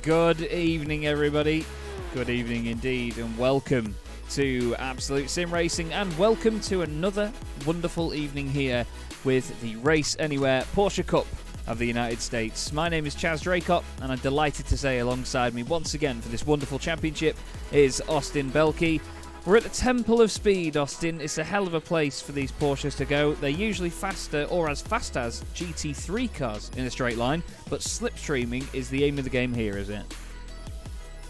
Good evening, everybody. Good evening indeed, and welcome to Absolute Sim Racing, and welcome to another wonderful evening here with the Race Anywhere Porsche Cup of the United States. My name is Chaz Dracott, and I'm delighted to say alongside me once again for this wonderful championship is Austin Belkey. We're at the Temple of Speed, Austin. It's a hell of a place for these Porsches to go. They're usually faster, or as fast as, GT3 cars in a straight line, but slipstreaming is the aim of the game here, is it?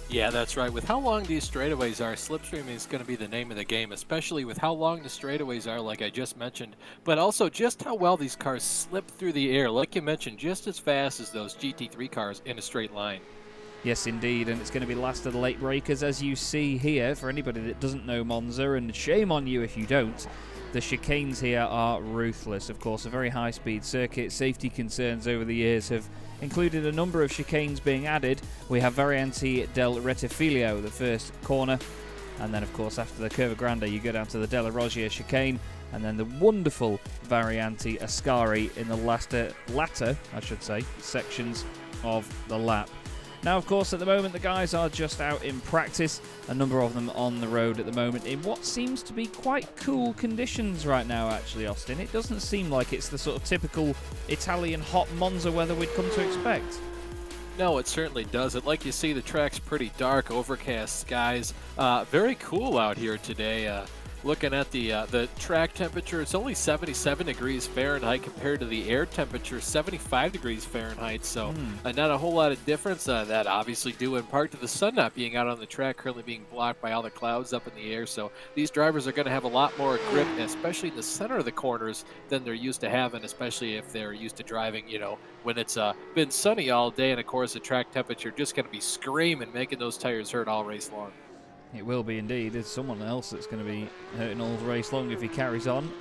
Yeah, that's right. With how long these straightaways are, slipstreaming is going to be the name of the game, especially with how long the straightaways are, like I just mentioned, but also just how well these cars slip through the air, like you mentioned, just as fast as those GT3 cars in a straight line. Yes, indeed, and it's going to be last of the late breakers, as you see here, for anybody that doesn't know Monza, and shame on you if you don't. The chicanes here are ruthless. Of course, a very high-speed circuit. Safety concerns over the years have included a number of chicanes being added. We have Variante del Rettifilo, the first corner, and then, of course, after the Curva Grande, you go down to the Della Roggia chicane, and then the wonderful Variante Ascari in the latter sections of the lap. Now, of course, at the moment, the guys are just out in practice, a number of them on the road at the moment, in what seems to be quite cool conditions right now, actually, Austin. It doesn't seem like it's the sort of typical Italian hot Monza weather we'd come to expect. No, it certainly doesn't. Like you see, the track's pretty dark, overcast skies. Very cool out here today. Looking at the track temperature, it's only 77 degrees Fahrenheit compared to the air temperature, 75 degrees Fahrenheit. So not a whole lot of difference. That obviously due in part to the sun not being out on the track, currently being blocked by all the clouds up in the air. So these drivers are going to have a lot more grip, especially in the center of the corners, than they're used to having, especially if they're used to driving, when it's been sunny all day. And, of course, the track temperature just going to be screaming, making those tires hurt all race long. It will be indeed. There's someone else that's going to be hurting all race long if he carries on.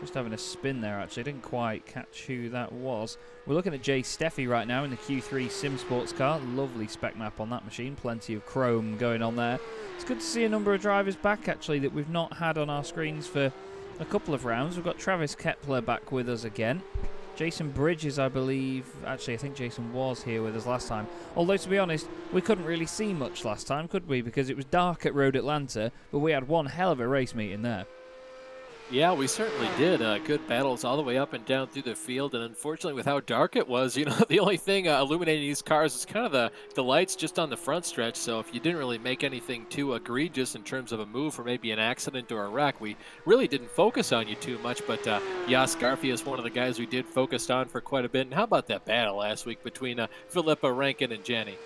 Just having a spin there, actually. Didn't quite catch who that was. We're looking at Jay Steffi right now in the Q3 Sim Sports car. Lovely spec map on that machine. Plenty of chrome going on there. It's good to see a number of drivers back, actually, that we've not had on our screens for a couple of rounds. We've got Travis Kepler back with us again. Jason Bridges, I believe. Actually, I think Jason was here with us last time. Although, to be honest, we couldn't really see much last time, could we? Because it was dark at Road Atlanta, but we had one hell of a race meeting there. Yeah, we certainly did. Good battles all the way up and down through the field, and unfortunately with how dark it was, the only thing illuminating these cars is kind of the lights just on the front stretch, so if you didn't really make anything too egregious in terms of a move or maybe an accident or a wreck, we really didn't focus on you too much, but Jas Garfia is one of the guys we did focus on for quite a bit, and how about that battle last week between Filippa Rankin and Jenny?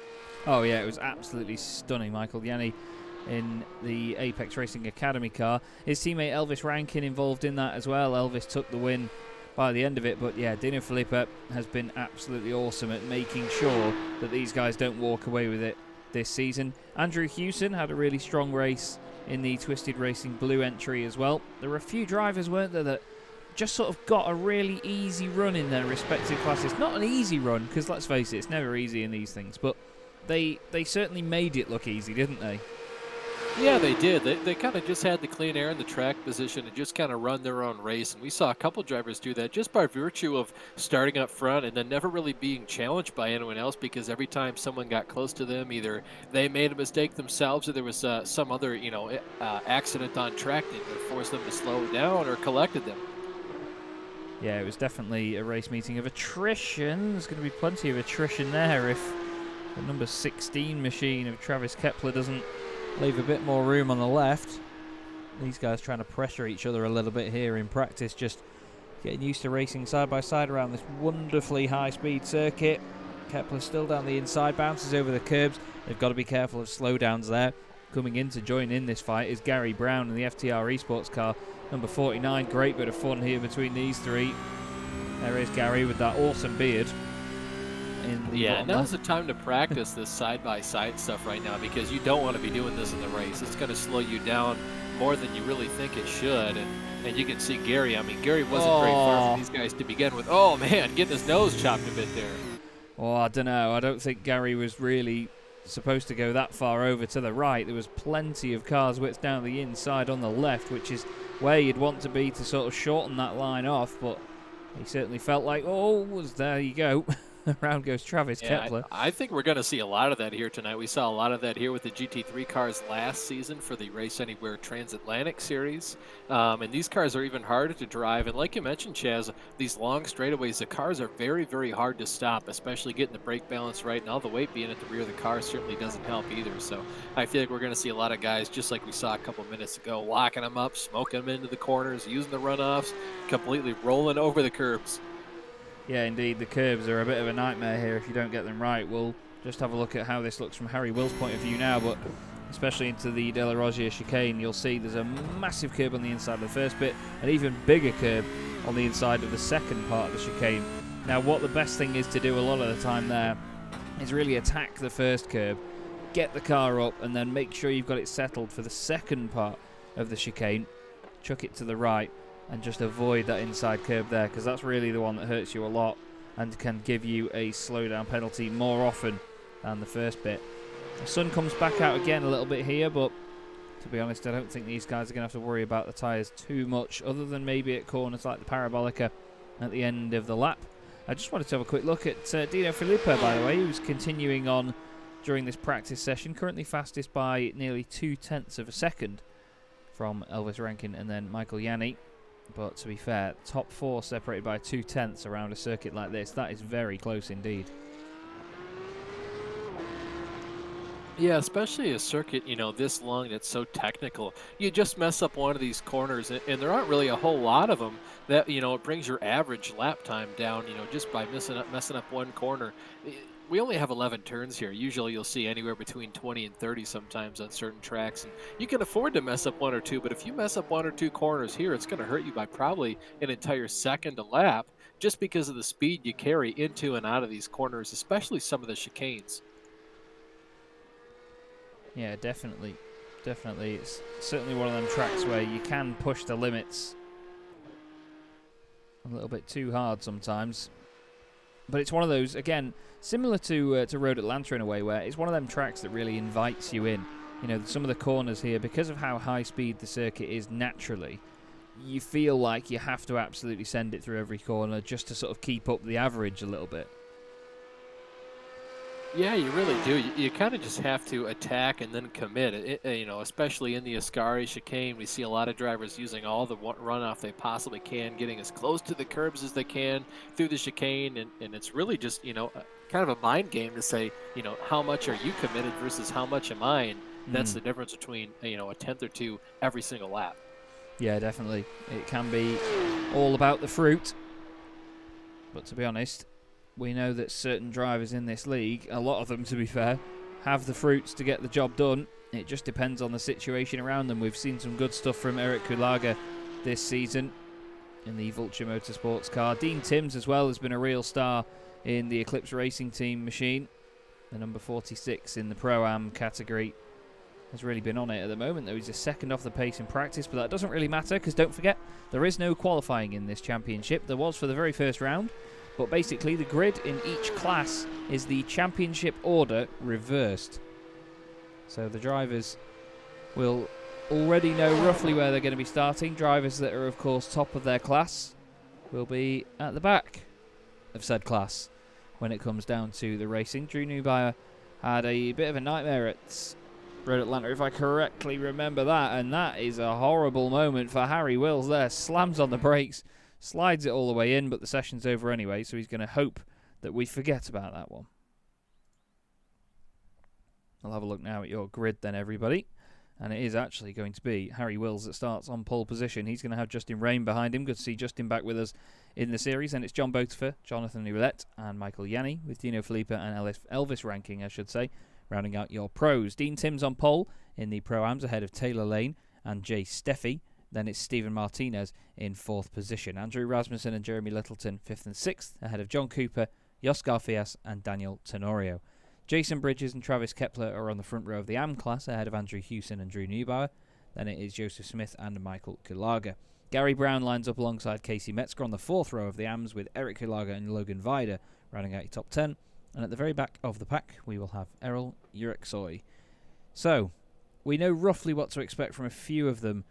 Oh yeah, it was absolutely stunning. Michael Yanni in the Apex Racing Academy car. His teammate Elvis Rankin involved in that as well. Elvis took the win by the end of it, but yeah, Dino Filippa has been absolutely awesome at making sure that these guys don't walk away with it this season. Andrew Hewson had a really strong race in the Twisted Racing Blue entry as well. There were a few drivers, weren't there, that just sort of got a really easy run in their respective classes. Not an easy run, because let's face it, it's never easy in these things, but they certainly made it look easy, didn't they? Yeah, they did. They kind of just had the clean air in the track position and just kind of run their own race. And we saw a couple drivers do that just by virtue of starting up front and then never really being challenged by anyone else, because every time someone got close to them, either they made a mistake themselves or there was some other, accident on track that either forced them to slow down or collected them. Yeah, it was definitely a race meeting of attrition. There's going to be plenty of attrition there if the number 16 machine of Travis Kepler doesn't leave a bit more room on the left. These guys trying to pressure each other a little bit here in practice, just getting used to racing side by side around this wonderfully high-speed circuit. Kepler still down the inside, bounces over the curbs. They've got to be careful of slowdowns there. Coming in to join in this fight is Gary Brown in the FTR Esports car, number 49. Great bit of fun here between these three. There is Gary with that awesome beard. Yeah, now's the time to practice this side-by-side stuff right now, because you don't want to be doing this in the race. It's going to slow you down more than you really think it should. And you can see Gary. I mean, Gary wasn't very far from these guys to begin with. Oh, man, getting his nose chopped a bit there. Oh, I don't know. I don't think Gary was really supposed to go that far over to the right. There was plenty of cars width down the inside on the left, which is where you'd want to be to sort of shorten that line off, but he certainly felt like, there you go. Around goes Travis Kepler. I think we're going to see a lot of that here tonight. We saw a lot of that here with the GT3 cars last season for the Race Anywhere Transatlantic Series. And these cars are even harder to drive. And like you mentioned, Chaz, these long straightaways, the cars are very, very hard to stop, especially getting the brake balance right. And all the weight being at the rear of the car certainly doesn't help either. So I feel like we're going to see a lot of guys, just like we saw a couple minutes ago, locking them up, smoking them into the corners, using the runoffs, completely rolling over the curbs. Yeah, indeed, the curbs are a bit of a nightmare here if you don't get them right. We'll just have a look at how this looks from Harry Will's point of view now, but especially into the De La Roggia chicane, you'll see there's a massive curb on the inside of the first bit, an even bigger curb on the inside of the second part of the chicane. Now, what the best thing is to do a lot of the time there is really attack the first curb, get the car up, and then make sure you've got it settled for the second part of the chicane, chuck it to the right, and just avoid that inside curb there, because that's really the one that hurts you a lot and can give you a slowdown penalty more often than the first bit. The sun comes back out again a little bit here, but to be honest, I don't think these guys are going to have to worry about the tyres too much, other than maybe at corners like the Parabolica at the end of the lap. I just wanted to have a quick look at Dino Filippo, by the way, who's continuing on during this practice session, currently fastest by nearly 0.2 of a second from Elvis Rankin and then Michael Yanni. But to be fair, top four separated by 0.2 around a circuit like this, that is very close indeed. Yeah, especially a circuit, this long that's so technical. You just mess up one of these corners, and there aren't really a whole lot of them that, it brings your average lap time down, just by messing up one corner. We only have 11 turns here. Usually you'll see anywhere between 20 and 30 sometimes on certain tracks. And you can afford to mess up one or two, but if you mess up one or two corners here, it's going to hurt you by probably an entire second a lap just because of the speed you carry into and out of these corners, especially some of the chicanes. Yeah, definitely. Definitely. It's certainly one of them tracks where you can push the limits a little bit too hard sometimes. But it's one of those, again, similar to Road Atlanta in a way, where it's one of them tracks that really invites you in. Some of the corners here, because of how high speed the circuit is naturally, you feel like you have to absolutely send it through every corner just to sort of keep up the average a little bit. Yeah, you really do. You kind of just have to attack and then commit. Especially in the Ascari chicane, we see a lot of drivers using all the runoff they possibly can, getting as close to the curbs as they can through the chicane, and it's really just, kind of a mind game to say, how much are you committed versus how much am I? And that's the difference between, a tenth or two every single lap. Yeah, definitely. It can be all about the fruit. But to be honest, we know that certain drivers in this league, a lot of them to be fair, have the fruits to get the job done. It just depends on the situation around them. We've seen some good stuff from Eric Kulaga this season in the Vulture Motorsports car. Dean Timms as well has been a real star in the Eclipse Racing Team machine. The number 46 in the Pro-Am category has really been on it at the moment, though he's a second off the pace in practice, but that doesn't really matter because don't forget, there is no qualifying in this championship. There was for the very first round. But basically, the grid in each class is the championship order reversed. So the drivers will already know roughly where they're going to be starting. Drivers that are, of course, top of their class will be at the back of said class when it comes down to the racing. Drew Neubauer had a bit of a nightmare at Road Atlanta, if I correctly remember that. And that is a horrible moment for Harry Wills there. Slams on the brakes. Slides it all the way in, but the session's over anyway, so he's going to hope that we forget about that one. I'll have a look now at your grid then, everybody. And it is actually going to be Harry Wills that starts on pole position. He's going to have Justin Rain behind him. Good to see Justin back with us in the series. And it's John Botifer, Jonathan Ouellette, and Michael Yanni, with Dino Filippo and Elvis Ranking, I should say, rounding out your pros. Dean Timms on pole in the Pro-Ams ahead of Taylor Lane and Jay Steffi. Then it's Stephen Martinez in 4th position. Andrew Rasmussen and Jeremy Littleton 5th and 6th, ahead of John Cooper, Jos Garfias and Daniel Tenorio. Jason Bridges and Travis Kepler are on the front row of the AM class, ahead of Andrew Hewson and Drew Neubauer. Then it is Joseph Smith and Michael Kulaga. Gary Brown lines up alongside Casey Metzger on the 4th row of the AMs, with Eric Kulaga and Logan Vida rounding out your top 10. And at the very back of the pack, we will have Errol Ureksoy. So, we know roughly what to expect from a few of them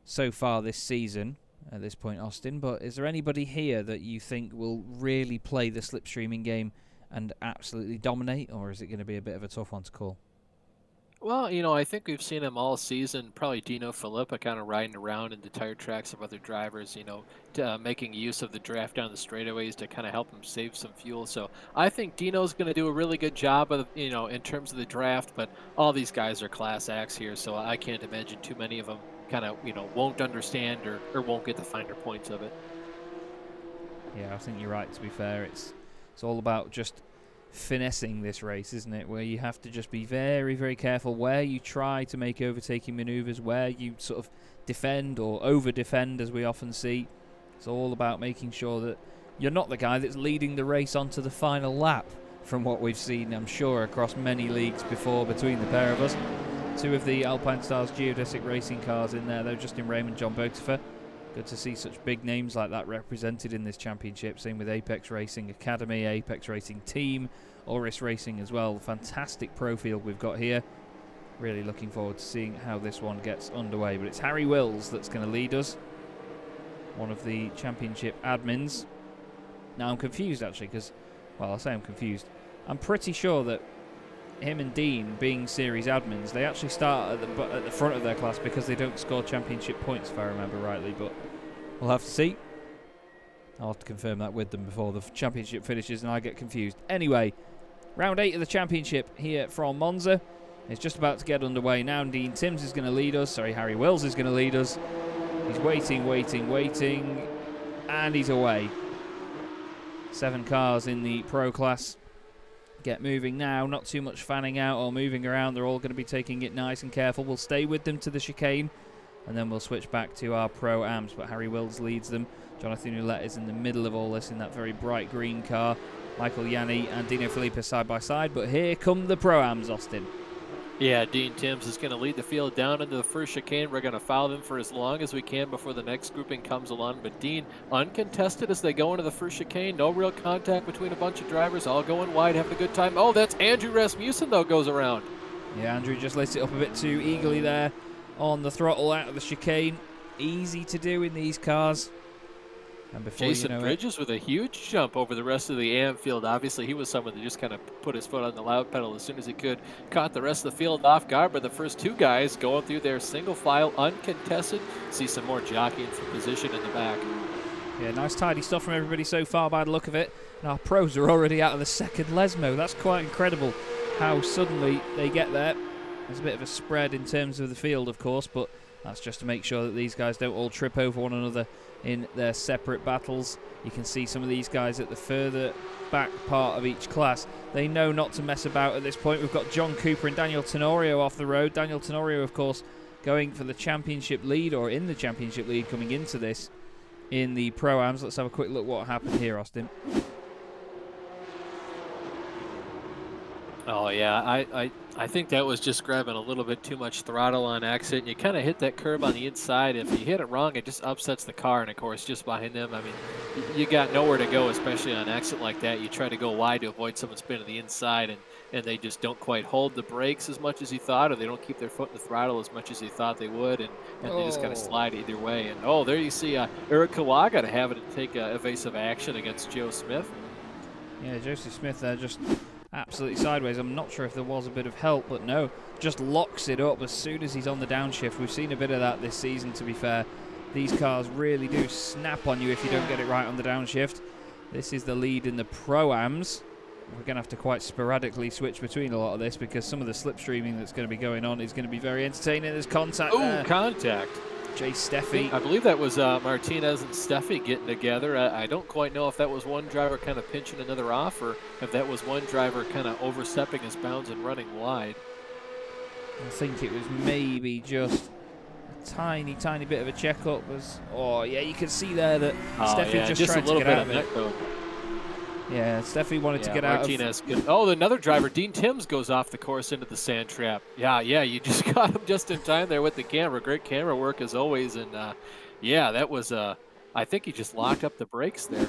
so far this season. at this point, Austin. But is there anybody here that you think will really play the slipstreaming game and absolutely dominate, or is it going to be a bit of a tough one to call? Well, I think we've seen him all season. Probably Dino Filippa kind of riding around in the tire tracks of other drivers, making use of the draft down the straightaways to kind of help him save some fuel. So I think Dino's going to do a really good job of, in terms of the draft. But all these guys are class acts here, so I can't imagine too many of them kind of, won't understand or won't get the finer points of it. Yeah, I think you're right. To be fair, it's all about just finessing this race, isn't it, where you have to just be very, very careful where you try to make overtaking maneuvers, where you sort of defend or over defend, as we often see. It's all about making sure that you're not the guy that's leading the race onto the final lap, from what we've seen, I'm sure, across many leagues before between the pair of us. Two of the Alpine Stars geodesic racing cars in there, though, Justin Raymond, John Botifer. Good to see such big names like that represented in this championship. Same with Apex Racing Academy, Apex Racing Team, Oris Racing as well. Fantastic pro field we've got here. Really looking forward to seeing how this one gets underway. But it's Harry Wills that's going to lead us, one of the championship admins. Now I'm confused actually, because, well, I say I'm confused. I'm pretty sure that him and Dean, being series admins, they actually start at the front of their class because they don't score championship points, if I remember rightly, but we'll have to see. I'll have to confirm that with them before the championship finishes and I get confused. Anyway, round 8 of the championship here from Monza is just about to get underway now. Dean Timms is going to lead us. Sorry, Harry Wills is going to lead us. He's waiting, and he's away. 7 cars in the pro class. Get moving now, not too much fanning out or moving around. They're all going to be taking it nice and careful. We'll stay with them to the chicane and then we'll switch back to our pro-ams, but Harry Wills leads them. Jonathan Ouellette is in the middle of all this in that very bright green car. Michael Yanni and Dino Filippa side by side, but here come the pro-ams, Austin. Yeah, Dean Timms is going to lead the field down into the first chicane. We're going to follow them for as long as we can before the next grouping comes along. But Dean, uncontested as they go into the first chicane. No real contact between a bunch of drivers, all going wide, having a good time. Oh, that's Andrew Rasmussen, though, goes around. Yeah, Andrew just lets it up a bit too eagerly there on the throttle out of the chicane. Easy to do in these cars. And before Jason Bridges with a huge jump over the rest of the AM field. Obviously, he was someone that just kind of put his foot on the loud pedal as soon as he could. Caught the rest of the field off guard, but the first 2 guys going through their single file, uncontested. See some more jockeying for position in the back. Yeah, nice tidy stuff from everybody so far by the look of it. And our pros are already out of the second Lesmo. That's quite incredible how suddenly they get there. There's a bit of a spread in terms of the field, of course, but that's just to make sure that these guys don't all trip over one another in their separate battles. You can see some of these guys at the further back part of each class. They know not to mess about at this point. We've got John Cooper and Daniel Tenorio off the road. Daniel Tenorio, of course, going for the championship lead, or in the championship lead coming into this in the Pro-Ams. Let's have a quick look what happened here, Austin. Oh, yeah, I think that was just grabbing a little bit too much throttle on exit. You kind of hit that curb on the inside. If you hit it wrong, it just upsets the car. And, of course, just behind them, I mean, you got nowhere to go, especially on exit like that. You try to go wide to avoid someone spinning the inside, and they just don't quite hold the brakes as much as you thought, or they don't keep their foot in the throttle as much as you thought they would, and they just kind of slide either way. And, oh, there you see Eric Kawaga having to take evasive action against Joe Smith. Yeah, Joseph Smith there just absolutely sideways. I'm not sure if there was a bit of help, but no, just locks it up as soon as he's on the downshift. We've seen a bit of that this season, to be fair. These cars really do snap on you if you don't get it right on the downshift. This is the lead in the Pro-Ams. We're going to have to quite sporadically switch between a lot of this because some of the slipstreaming that's going to be going on is going to be very entertaining. There's contact there. Oh, contact. Jay Steffi. I believe that was Martinez and Steffi getting together. I don't quite know if that was one driver kind of pinching another off or if that was one driver kind of overstepping his bounds and running wide. I think it was maybe just a tiny bit of a checkup. Oh, yeah, you can see there that Steffi just tried to get out of it. Yeah, Steffi wanted to get Martinez out of... Oh, another driver, Dean Timms, goes off the course into the sand trap. Yeah, you just got him just in time there with the camera. Great camera work as always. And, yeah, that was... I think he just locked up the brakes there.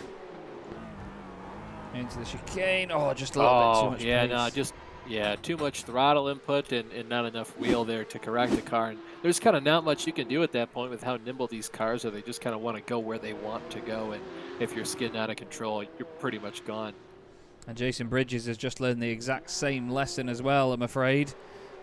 Into the chicane. Oh, just a little bit too much pace. Yeah, too much throttle input and not enough wheel there to correct the car. And there's kind of not much you can do at that point with how nimble these cars are. They just kind of want to go where they want to go. And if you're skidding out of control, you're pretty much gone. And Jason Bridges has just learned the exact same lesson as well, I'm afraid.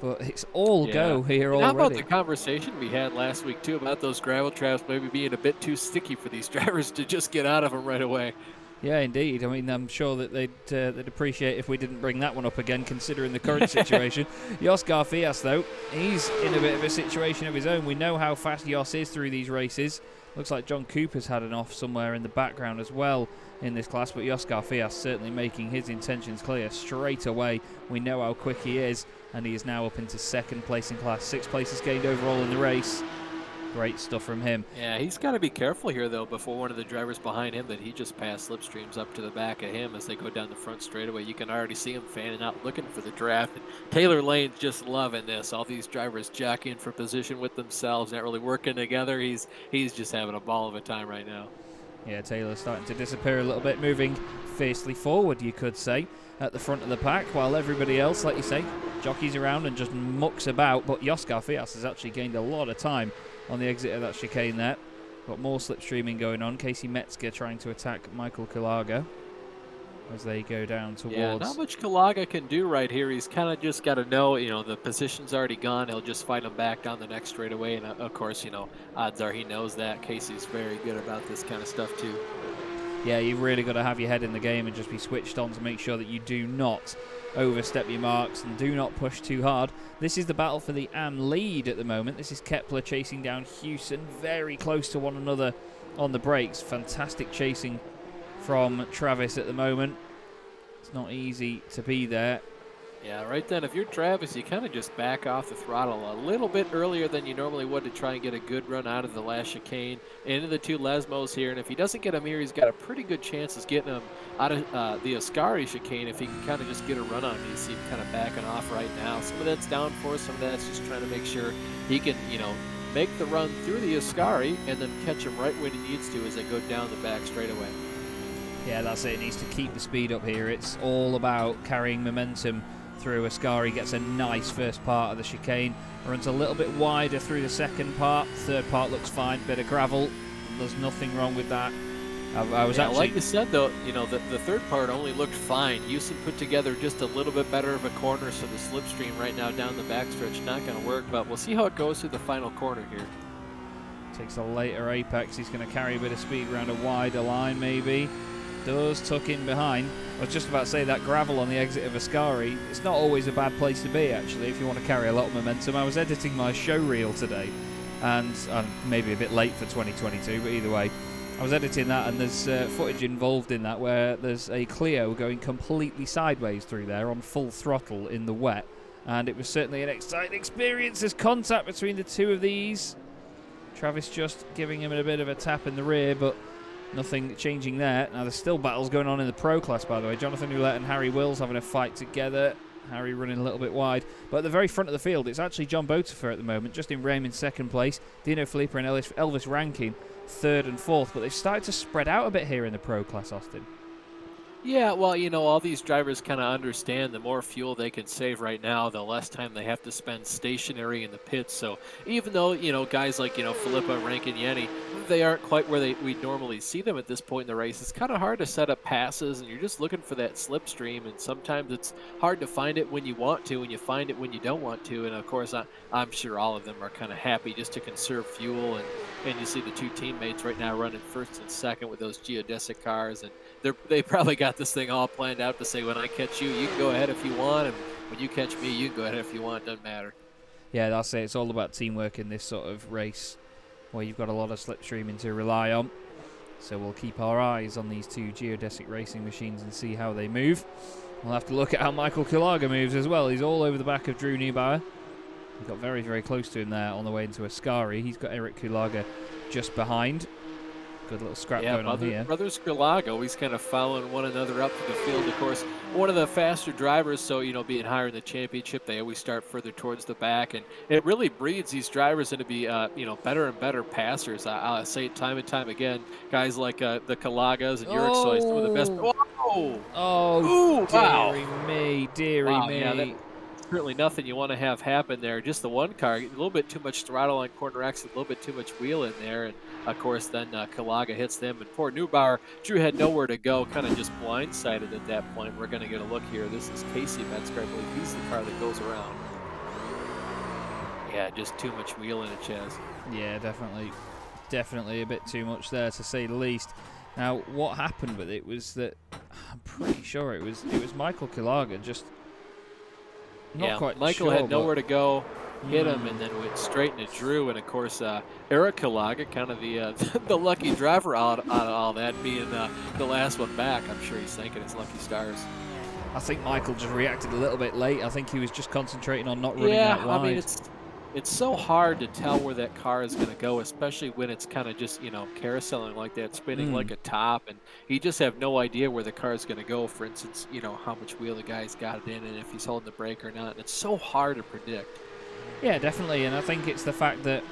But it's all go here and already. how about the conversation we had last week, too, about those gravel traps maybe being a bit too sticky for these drivers to just get out of them right away? Yeah, indeed. I mean, I'm sure that they'd appreciate if we didn't bring that one up again, considering the current situation. Jos Garfias, though, he's in a bit of a situation of his own. We know how fast Jos is through these races. Looks like John Cooper's had an off somewhere in the background as well in this class, but Jos Garfias certainly making his intentions clear straight away. We know how quick he is, and he is now up into second place in class. 6 places gained overall in the race. Great stuff from him. Yeah, he's got to be careful here, though, before one of the drivers behind him that he just passed slipstreams up to the back of him as they go down the front straightaway. You can already see him fanning out, looking for the draft. And Taylor Lane's just loving this. All these drivers jockeying for position with themselves, not really working together. He's just having a ball of a time right now. Yeah, Taylor's starting to disappear a little bit, moving fiercely forward, you could say, at the front of the pack, while everybody else, like you say, jockeys around and just mucks about. But Jos Garfias has actually gained a lot of time on the exit of that chicane there. Got more slipstreaming going on. Casey Metzger trying to attack Michael Kulaga as they go down towards... Yeah, not much Kulaga can do right here. He's kind of just got to know, the position's already gone. He'll just fight him back down the next straightaway. And, of course, odds are he knows that. Casey's very good about this kind of stuff, too. Yeah, you've really got to have your head in the game and just be switched on to make sure that you do not overstep your marks and do not push too hard. This is the battle for the AM lead at the moment. This is Kepler chasing down Hewson, very close to one another on the brakes. Fantastic chasing from Travis at the moment. It's not easy to be there. Yeah, right then, if you're Travis, you kind of just back off the throttle a little bit earlier than you normally would to try and get a good run out of the last chicane into the 2 Lesmos here. And if he doesn't get him here, he's got a pretty good chance of getting him out of the Ascari chicane if he can kind of just get a run on him. You see him kind of backing off right now. Some of that's downforce, some of that's just trying to make sure he can, make the run through the Ascari and then catch him right when he needs to as they go down the back straightaway. Yeah, that's it. It needs to keep the speed up here. It's all about carrying momentum through. Ascari gets a nice first part of the chicane, runs a little bit wider through the second part. Third part looks fine, bit of gravel. There's nothing wrong with that. I was actually... Like you said, though, the third part only looked fine. Houston put together just a little bit better of a corner, so the slipstream right now down the backstretch not going to work, but we'll see how it goes through the final corner here. Takes a later apex. He's going to carry a bit of speed around a wider line, maybe. Does tuck in behind. I was just about to say that gravel on the exit of Ascari, it's not always a bad place to be, actually, if you want to carry a lot of momentum. I was editing my show reel today, and I'm maybe a bit late for 2022, but either way, I was editing that, and there's footage involved in that where there's a Clio going completely sideways through there on full throttle in the wet, and it was certainly an exciting experience. There's contact between the two of these. Travis just giving him a bit of a tap in the rear, but nothing changing there. Now, there's still battles going on in the Pro class, by the way. Jonathan Ouellette and Harry Wills having a fight together. Harry running a little bit wide. But at the very front of the field, it's actually John Botifer at the moment. Justin Raymond second place. Dino Filippo and Elvis Rankin third and fourth. But they've started to spread out a bit here in the Pro class, Austin. Yeah, well, all these drivers kind of understand the more fuel they can save right now, the less time they have to spend stationary in the pits. So even though, guys like, Filippo, Rankin, Yenny, they aren't quite where we normally see them at this point in the race, it's kind of hard to set up passes, and you're just looking for that slipstream, and sometimes it's hard to find it when you want to, and you find it when you don't want to. And, of course, I'm sure all of them are kind of happy just to conserve fuel, and you see the 2 teammates right now running first and second with those geodesic cars, and they probably got this thing all planned out to say, when I catch you, you can go ahead if you want, and when you catch me, you can go ahead if you want. Doesn't matter. Yeah, that's it. It's all about teamwork in this sort of race where you've got a lot of slipstreaming to rely on. So we'll keep our eyes on these 2 geodesic racing machines and see how they move. We'll have to look at how Michael Kulaga moves as well. He's all over the back of Drew Neubauer. He got very, very close to him there on the way into Ascari. He's got Eric Kulaga just behind. Good little scrap going on here. Brothers Kulaga always kind of following one another up to the field. Of course, one of the faster drivers, so, being higher in the championship, they always start further towards the back. And it really breeds these drivers into be, better and better passers. I'll say it time and time again. Guys like the Kulagas and Jurek Soy, some of the best. Oh, Oh, ooh, wow. dearie Wow, yeah, me. that's certainly nothing you want to have happen there. Just the one car, a little bit too much throttle on corner exit, a little bit too much wheel in there, and of course then Kalaga hits them, and poor Neubauer, Drew had nowhere to go, kind of just blindsided at that point. We're going to get a look here. This is Casey Metzger, I believe he's the car that goes around. Yeah, just too much wheel in it, Chaz. Yeah, definitely a bit too much there, to say the least. Now, what happened with it was that I'm pretty sure it was Michael Kilaga, just not quite Michael sure, had nowhere to go, hit him, and then went straight into Drew. And of course, Eric Kilaga, kind of the the lucky driver out of all that, being the last one back. I'm sure he's thanking his lucky stars. I think Michael just reacted a little bit late. I think he was just concentrating on not running Yeah, that wide. I mean, it's so hard to tell where that car is going to go, especially when it's kind of just, carouseling like that, spinning like a top, and you just have no idea where the car is going to go. For instance, how much wheel the guy's got it in and if he's holding the brake or not. And it's so hard to predict. Yeah, definitely. And I think it's the fact that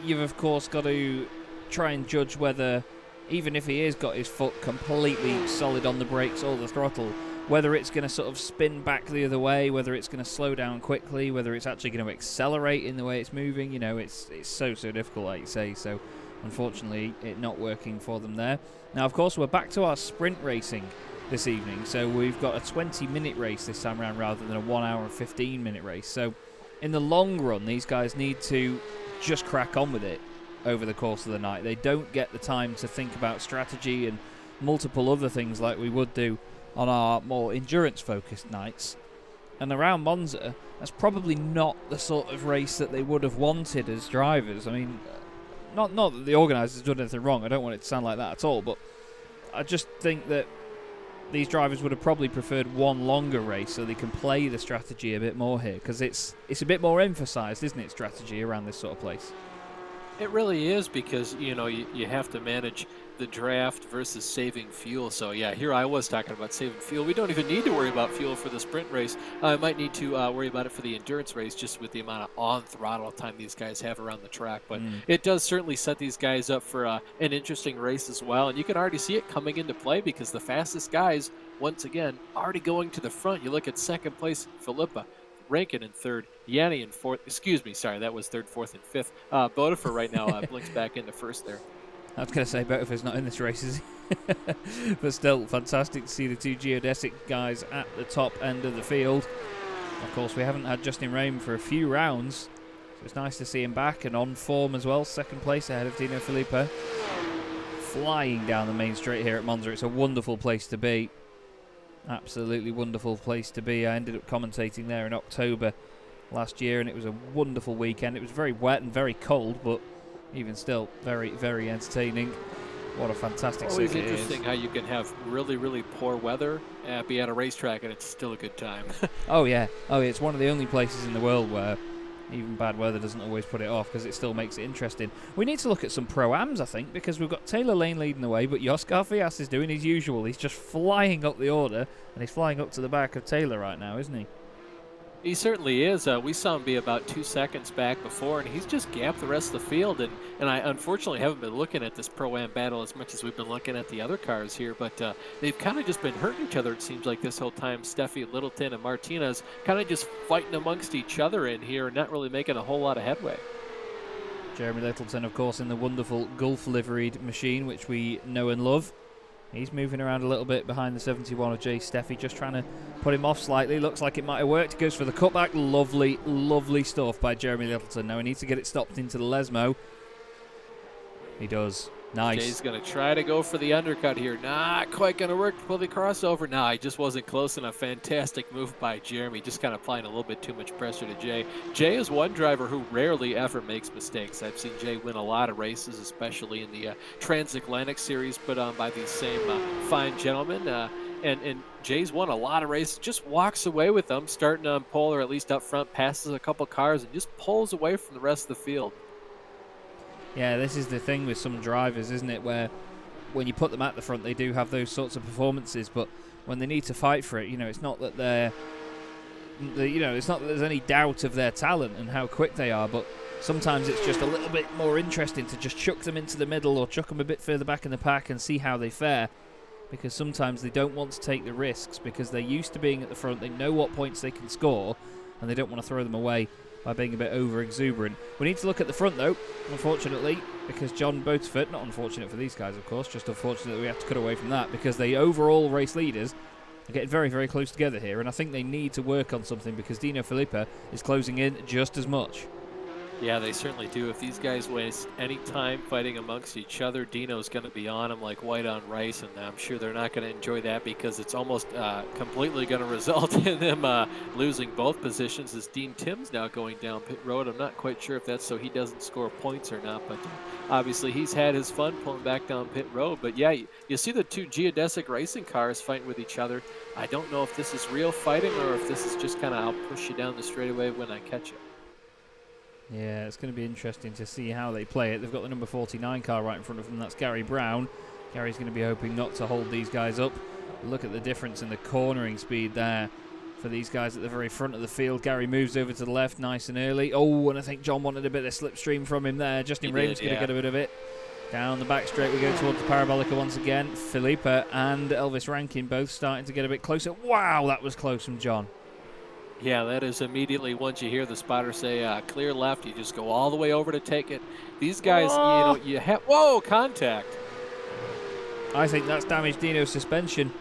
you've, of course, got to try and judge whether, even if he has got his foot completely solid on the brakes or the throttle, whether it's going to sort of spin back the other way, whether it's going to slow down quickly, whether it's actually going to accelerate in the way it's moving. It's so difficult, like you say. So, unfortunately, it not working for them there. Now, of course, we're back to our sprint racing this evening. So we've got a 20-minute race this time around rather than a 1 hour and 15-minute race. So, in the long run, these guys need to just crack on with it over the course of the night. They don't get the time to think about strategy and multiple other things like we would do on our more endurance-focused nights. And around Monza, that's probably not the sort of race that they would have wanted as drivers. I mean, not that the organisers done anything wrong, I don't want it to sound like that at all, but I just think that these drivers would have probably preferred one longer race so they can play the strategy a bit more here, because it's a bit more emphasised, isn't it, strategy around this sort of place? It really is, because you have to manage the draft versus saving fuel. So yeah, here I was talking about saving fuel. We don't even need to worry about fuel for the sprint race. I might need to worry about it for the endurance race, just with the amount of on throttle time these guys have around the track. But it does certainly set these guys up for an interesting race as well. And you can already see it coming into play, because the fastest guys, once again, already going to the front. You look at second place, Filippa. Rankin in third, Yanni in fourth. Excuse me, sorry, that was third, fourth, and fifth. Botifer right now blinks back into first there. I was going to say Botifer's not in this race, is he? But still, fantastic to see the two geodesic guys at the top end of the field. Of course, we haven't had Justin Rahm for a few rounds, so it's nice to see him back and on form as well. Second place ahead of Dino Filippo. Flying down the main straight here at Monza. It's a wonderful place to be. Absolutely wonderful place to be. I ended up commentating there in October last year, and it was a wonderful weekend. It was very wet and very cold, but even still, very, very entertaining. What a fantastic Always circuit interesting how you can have really, really poor weather, be at a racetrack, and it's still a good time. Oh yeah, it's one of the only places in the world where even bad weather doesn't always put it off, because it still makes it interesting. We need to look at some Pro-Ams, I think, because we've got Taylor Lane leading the way, but Joskar Fias is doing his usual. He's just flying up the order, and he's flying up to the back of Taylor right now, isn't he? He certainly is. We saw him be about 2 seconds back before, and he's just gapped the rest of the field. And I unfortunately haven't been looking at this Pro-Am battle as much as we've been looking at the other cars here, but they've kind of just been hurting each other, it seems like, this whole time. Steffi, Littleton, and Martinez kind of just fighting amongst each other in here and not really making a whole lot of headway. Jeremy Littleton, of course, in the wonderful Gulf liveried machine, which we know and love. He's moving around a little bit behind the 71 of Jay Steffi, just trying to put him off slightly. Looks like it might have worked. He goes for the cutback. Lovely, lovely stuff by Jeremy Littleton. Now he needs to get it stopped into the Lesmo. He does. Nice. Jay's going to try to go for the undercut here. Not quite going to work to pull the crossover. No, he just wasn't close enough. Fantastic move by Jeremy. Just kind of applying a little bit too much pressure to Jay. Jay is one driver who rarely ever makes mistakes. I've seen Jay win a lot of races, especially in the Transatlantic Series put on by these same fine gentlemen. And Jay's won a lot of races, just walks away with them, starting on pole or at least up front, passes a couple cars, and just pulls away from the rest of the field. Yeah, this is the thing with some drivers, isn't it, where when you put them at the front, they do have those sorts of performances, but when they need to fight for it, it's not that it's not that there's any doubt of their talent and how quick they are, but sometimes it's just a little bit more interesting to just chuck them into the middle or chuck them a bit further back in the pack and see how they fare. because sometimes they don't want to take the risks because they're used to being at the front. They know what points they can score, and they don't want to throw them away by being a bit over-exuberant. We need to look at the front, though, unfortunately, because John Boatford, not unfortunate for these guys, of course, just unfortunate that we have to cut away from that, because the overall race leaders are getting very, very close together here, and I think they need to work on something because Dino Filippo is closing in just as much. Yeah, they certainly do. If these guys waste any time fighting amongst each other, Dino's going to be on them like white on rice, and I'm sure they're not going to enjoy that because it's almost completely going to result in them losing both positions as Dean Tim's now going down pit road. I'm not quite sure if that's so he doesn't score points or not, but obviously he's had his fun pulling back down pit road. But yeah, you see the two geodesic racing cars fighting with each other. I don't know if this is real fighting or if this is just kind of I'll push you down the straightaway when I catch you. Yeah, it's going to be interesting to see how they play it. They've got the number 49 car right in front of them. That's Gary Brown. Gary's going to be hoping not to hold these guys up. Look at the difference in the cornering speed there for these guys at the very front of the field. Gary moves over to the left nice and early. Oh, and I think John wanted a bit of slipstream from him there. Justin Rame's going to get a bit of it. Down the back straight we go towards the Parabolica once again. Filippo and Elvis Rankin both starting to get a bit closer. Wow, that was close from John. Yeah, that is immediately once you hear the spotter say clear left, you just go all the way over to take it. These guys, you have, whoa, contact. I think that's damaged Dino's suspension.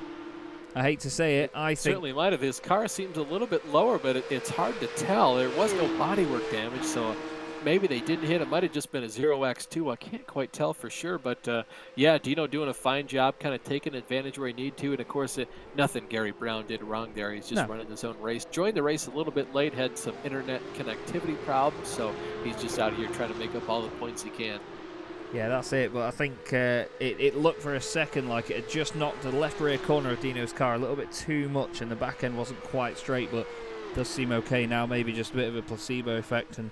I hate to say it. I think certainly might have. His car seems a little bit lower, but it's hard to tell. There was no bodywork damage, so maybe they didn't hit. It might have just been a 0x2. I can't quite tell for sure, but yeah, Dino doing a fine job, kind of taking advantage where he need to. And of course, nothing Gary Brown did wrong there. He's just running his own race. Joined the race a little bit late, had some internet connectivity problems, so he's just out here trying to make up all the points he can. Yeah, that's it. But I think it looked for a second like it had just knocked the left rear corner of Dino's car a little bit too much, and the back end wasn't quite straight, but does seem okay now. Maybe just a bit of a placebo effect, and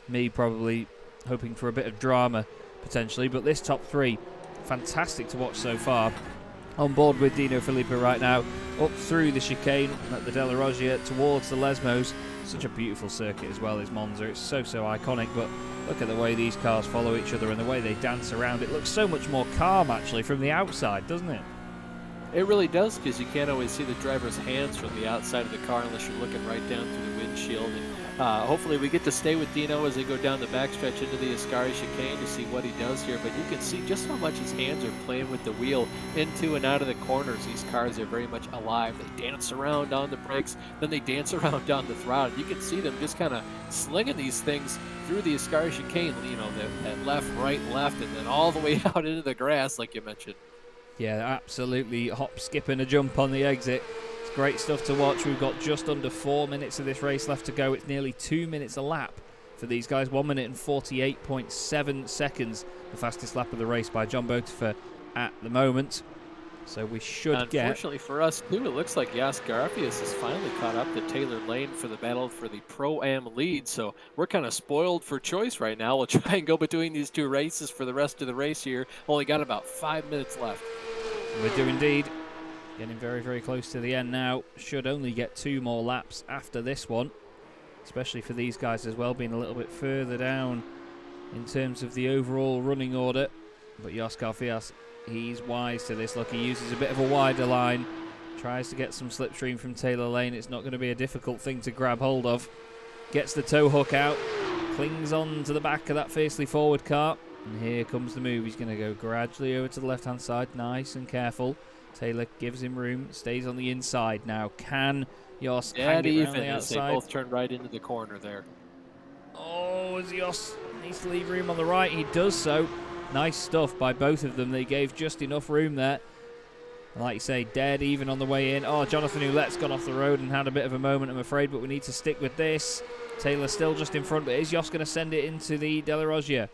me probably hoping for a bit of drama potentially. But this top three, fantastic to watch so far. On board with Dino Filippo right now, up through the chicane at the Della Roggia towards the Lesmos. Such a beautiful circuit as well as Monza. It's so iconic, but look at the way these cars follow each other and the way they dance around. It looks so much more calm actually from the outside, doesn't it? It really does, because you can't always see the driver's hands from the outside of the car unless you're looking right down through the windshield. And hopefully we get to stay with Dino as they go down the backstretch into the Ascari chicane to see what he does here. But you can see just how much his hands are playing with the wheel into and out of the corners. These cars are very much alive. They dance around on the brakes, then they dance around down the throttle. You can see them just kind of slinging these things through the Ascari chicane, that left, right, left, and then all the way out into the grass, like you mentioned. Yeah, absolutely hop, skip, and a jump on the exit. It's great stuff to watch. We've got just under 4 minutes of this race left to go. It's nearly 2 minutes a lap for these guys. 1 minute and 48.7 seconds, the fastest lap of the race by John Boatford at the moment. So we should get... Unfortunately for us, too, it looks like Jas Garfias has finally caught up to Taylor Lane for the battle for the Pro-Am lead. So we're kind of spoiled for choice right now. We'll try and go between these two races for the rest of the race here. Only got about 5 minutes left. We do indeed. Getting very, very close to the end now. Should only get 2 more laps after this one. Especially for these guys as well, being a little bit further down in terms of the overall running order. But Jas Garfias, he's wise to this. Look, he uses a bit of a wider line. Tries to get some slipstream from Taylor Lane. It's not going to be a difficult thing to grab hold of. Gets the tow hook out. Clings on to the back of that fiercely forward car. And here comes the move. He's going to go gradually over to the left-hand side. Nice and careful. Taylor gives him room. Stays on the inside now. Can Jos hang it around the outside? They both turn right into the corner there. Oh, as Jos needs to leave room on the right. He does so. Nice stuff by both of them. They gave just enough room there. And like you say, dead even on the way in. Oh, Jonathan Ouellette's gone off the road and had a bit of a moment, I'm afraid, but we need to stick with this. Taylor still just in front, but is Jos going to send it into the Della Roggia?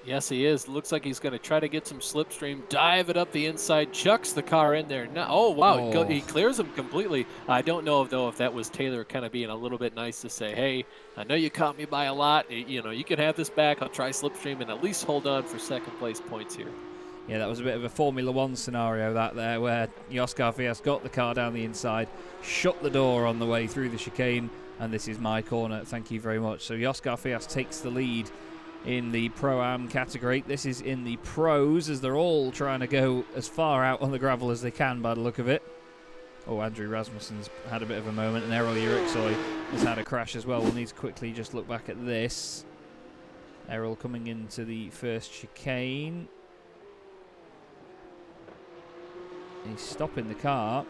Yes, he is. Looks like he's going to try to get some slipstream, dive it up the inside, chucks the car in there. No, oh, wow, Oh. He clears him completely. I don't know, though, if that was Taylor kind of being a little bit nice to say, hey, I know you caught me by a lot. You can have this back. I'll try slipstream and at least hold on for second place points here. Yeah, that was a bit of a Formula One scenario that there, where Jas Garfias got the car down the inside, shut the door on the way through the chicane, and this is my corner. Thank you very much. So Jas Garfias takes the lead in the Pro-Am category. This is in the Pros, as they're all trying to go as far out on the gravel as they can by the look of it. Oh, Andrew Rasmussen's had a bit of a moment, and Errol Uriksøy has had a crash as well. We'll need to quickly just look back at this. Errol coming into the first chicane. He's stopping the car.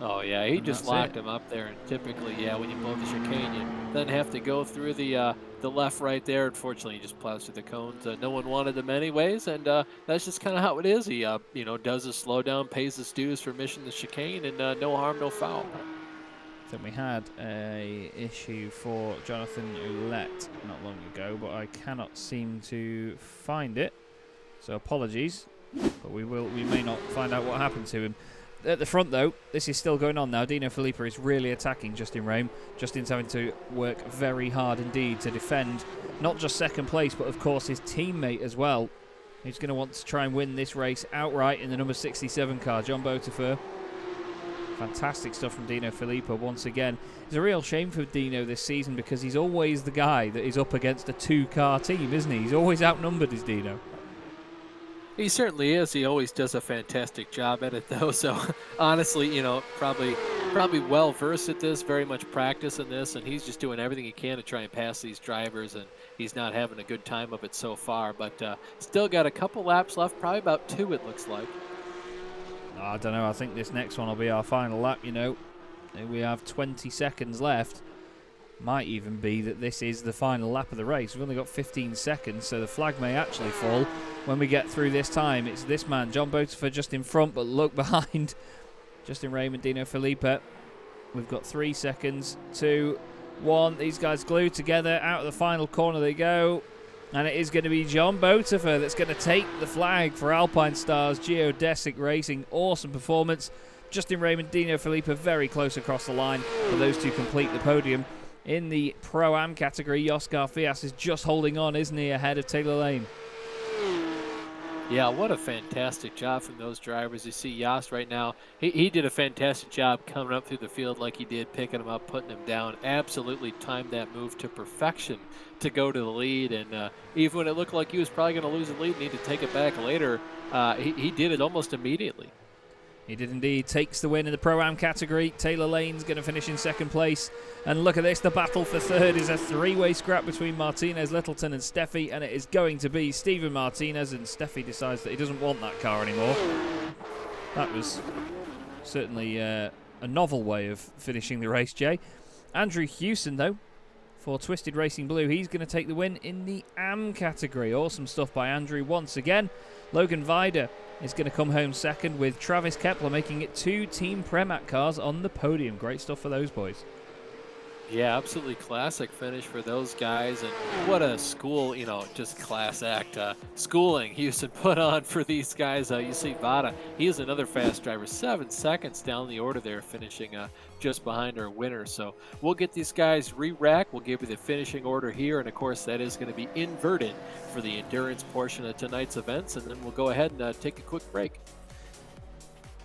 Oh, yeah, he just locked him up there. And typically, yeah, when you blow the chicane, you then have to go through the left right there. Unfortunately, he just plows through the cones. No one wanted him anyways, and that's just kind of how it is. He, does his slowdown, pays his dues for missing the chicane, and no harm, no foul. I think we had a issue for Jonathan Ouellette not long ago, but I cannot seem to find it. So apologies, but we may not find out what happened to him. At the front, though, this is still going on now. Dino Filippo is really attacking Justin Rehm. Justin's having to work very hard indeed to defend not just second place, but of course his teammate as well. He's going to want to try and win this race outright in the number 67 car, John Botifer. Fantastic stuff from Dino Filippo once again. It's a real shame for Dino this season because he's always the guy that is up against a two-car team, isn't he? He's always outnumbered, is Dino. He certainly is. He always does a fantastic job at it, though. So, honestly, probably well versed at this, very much practice in this, and he's just doing everything he can to try and pass these drivers, and he's not having a good time of it so far. But still got a couple laps left, probably about 2, it looks like. I don't know. I think this next one will be our final lap. We have 20 seconds left. Might even be that this is the final lap of the race. We've only got 15 seconds, so the flag may actually fall when we get through this time. It's this man, John Botifer, just in front, but look behind Justin Rehm and Dino Filippo. We've got 3 seconds, 2, 1. These guys glued together. Out of the final corner they go. And it is going to be John Botifer that's going to take the flag for Alpine Stars Geodesic Racing. Awesome performance. Justin Rehm and Dino Filippo very close across the line, but those two complete the podium. In the Pro-Am category, Oscar Fias is just holding on, isn't he, ahead of Taylor Lane? Yeah, what a fantastic job from those drivers. You see Yost right now. He did a fantastic job coming up through the field like he did, picking him up, putting him down. Absolutely timed that move to perfection to go to the lead. And even when it looked like he was probably going to lose the lead and need to take it back later, he did it almost immediately. He did indeed. Takes the win in the Pro-Am category. Taylor Lane's going to finish in second place. And look at this. The battle for third is a three-way scrap between Martinez, Littleton and Steffi. And it is going to be Steven Martinez. And Steffi decides that he doesn't want that car anymore. That was certainly a novel way of finishing the race, Jay. Andrew Hewson, though, for Twisted Racing Blue, he's going to take the win in the AM category. Awesome stuff by Andrew once again. Logan Vida is going to come home second, with Travis Kepler making it 2 Team Premac cars on the podium. Great stuff for those boys. Yeah, absolutely classic finish for those guys. And what a school, just class act schooling Houston put on for these guys. You see Vada, he is another fast driver, 7 seconds down the order there, finishing just behind our winner. So we'll get these guys re-racked. We'll give you the finishing order here. And, of course, that is going to be inverted for the endurance portion of tonight's events. And then we'll go ahead and take a quick break.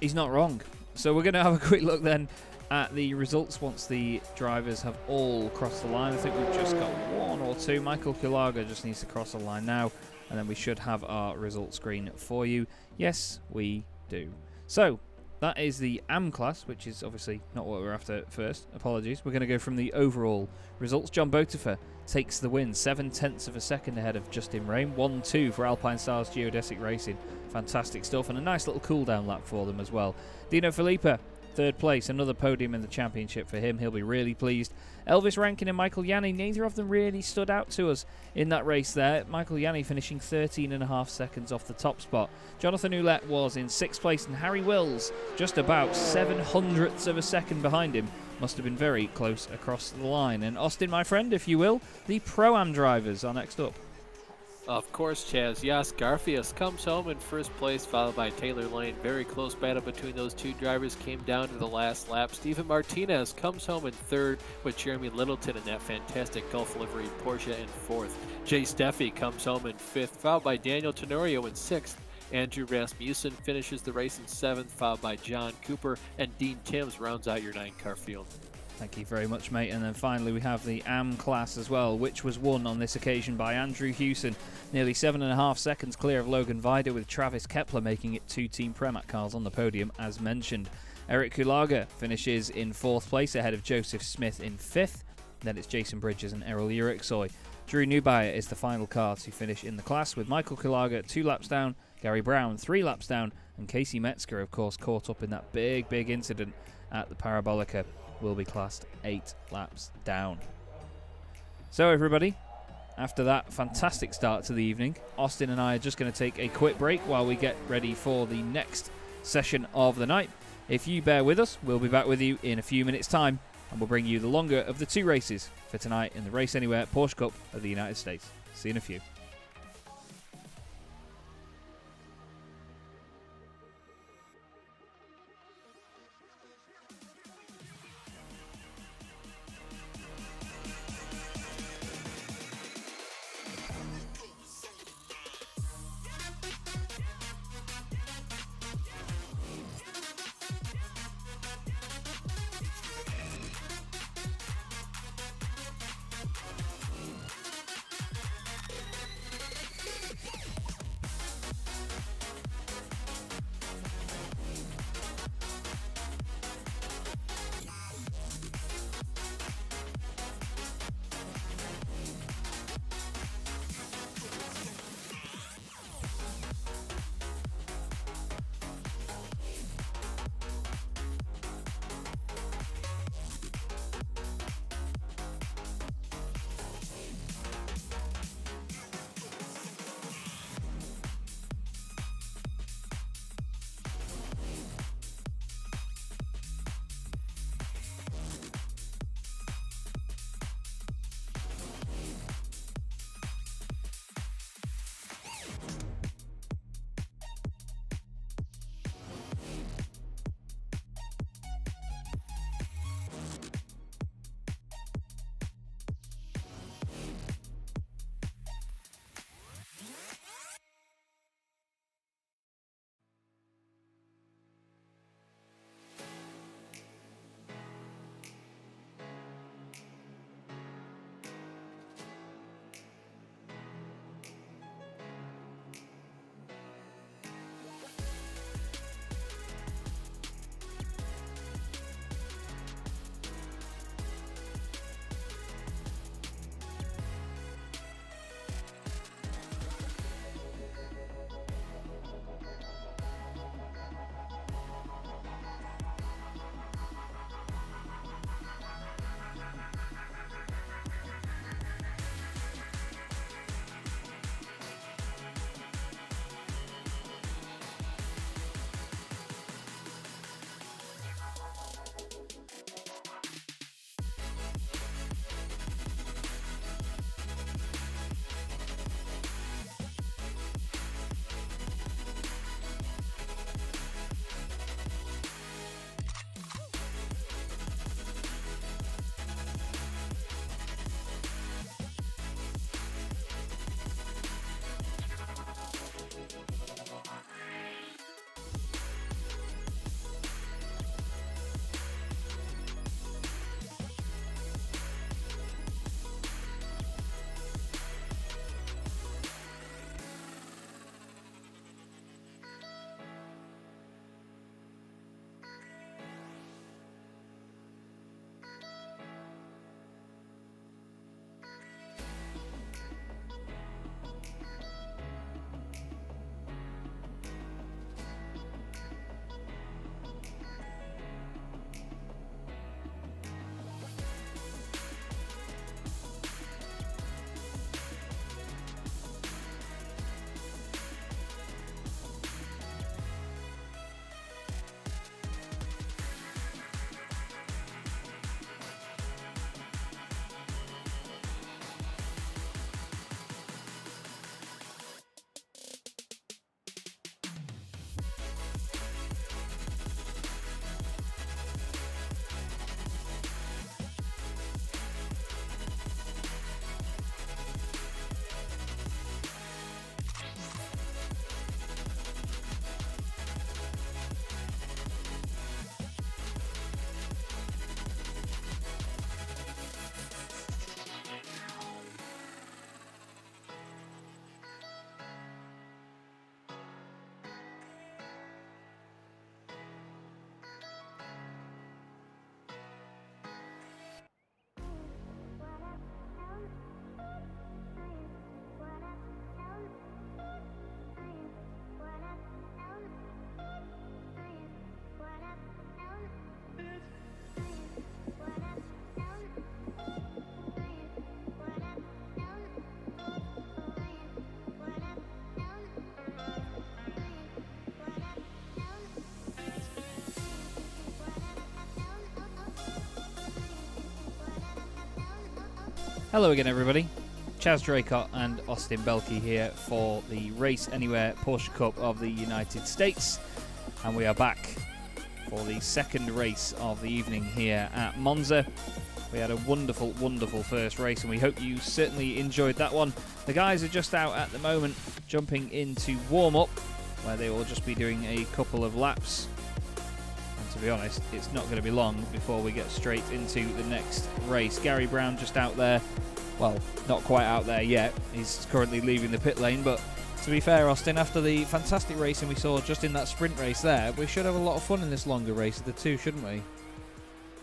He's not wrong. So we're going to have a quick look then at the results once the drivers have all crossed the line. I think we've just got 1 or 2. Michael Kulaga just needs to cross the line now, and then we should have our result screen for you. Yes, we do. So that is the AM class, which is obviously not what we're after first. Apologies. We're going to go from the overall results. John Botifer takes the win, 7/10 of a second ahead of Justin Rehm. 1-2 for Alpine Stars Geodesic Racing. Fantastic stuff, and a nice little cool-down lap for them as well. Dino Filippo, 3rd place, another podium in the championship for him. He'll be really pleased. Elvis Rankin and Michael Yanni, neither of them really stood out to us in that race there. Michael Yanni finishing 13.5 seconds off the top spot. Jonathan Ouellette was in 6th place, and Harry Wills just about 0.07 of a second behind him. Must have been very close across the line. And Austin, my friend, if you will, the Pro-Am drivers are next up. Of course, Chaz. Yes, Garfias comes home in 1st place, followed by Taylor Lane. Very close battle between those 2 drivers. Came down to the last lap. Steven Martinez comes home in 3rd, with Jeremy Littleton in that fantastic Gulf livery Porsche in 4th. Jay Steffi comes home in 5th, followed by Daniel Tenorio in 6th. Andrew Rasmussen finishes the race in 7th, followed by John Cooper, and Dean Timms rounds out your 9-car field. Thank you very much, mate. And then finally we have the AM class as well, which was won on this occasion by Andrew Hewson, nearly 7.5 seconds clear of Logan Vida, with Travis Kepler making it 2 Team Premac cars on the podium as mentioned. Eric Kulaga finishes in 4th place ahead of Joseph Smith in 5th. Then it's Jason Bridges and Errol Uriksoy. Drew Newbuyer is the final car to finish in the class, with Michael Kulaga 2 laps down, Gary Brown 3 laps down, and Casey Metzger, of course, caught up in that big incident at the Parabolica, will be classed 8 laps down. So everybody, after that fantastic start to the evening, Austin and I are just going to take a quick break while we get ready for the next session of the night. If you bear with us, we'll be back with you in a few minutes' time, and we'll bring you the longer of the 2 races for tonight in the Race Anywhere Porsche Cup of the United States. See you in a few. Hello again, everybody. Chaz Draycott and Austin Belkey here for the Race Anywhere Porsche Cup of the United States. And we are back for the second race of the evening here at Monza. We had a wonderful, wonderful first race, and we hope you certainly enjoyed that one. The guys are just out at the moment, jumping into warm-up, where they will just be doing a couple of laps. And to be honest, it's not going to be long before we get straight into the next race. Gary Brown just out there. Well, not quite out there yet. He's currently leaving the pit lane, but to be fair, Austin, after the fantastic racing we saw just in that sprint race there, we should have a lot of fun in this longer race of the two, shouldn't we?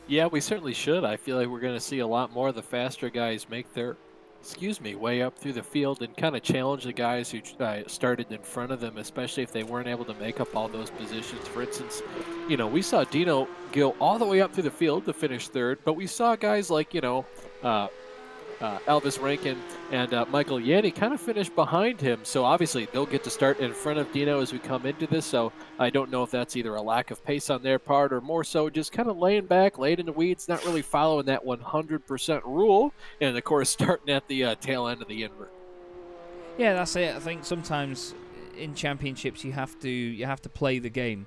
Yeah, we certainly should. I feel like we're going to see a lot more of the faster guys make their, way up through the field and kind of challenge the guys who started in front of them, especially if they weren't able to make up all those positions. For instance, we saw Dino go all the way up through the field to finish third, but we saw guys like, Elvis Rankin and Michael Yanni kind of finished behind him. So obviously they'll get to start in front of Dino as we come into this. So I don't know if that's either a lack of pace on their part or more so just kind of laying back, laid in the weeds, not really following that 100% rule. And of course, starting at the tail end of the invert. Yeah, that's it. I think sometimes in championships you have to play the game.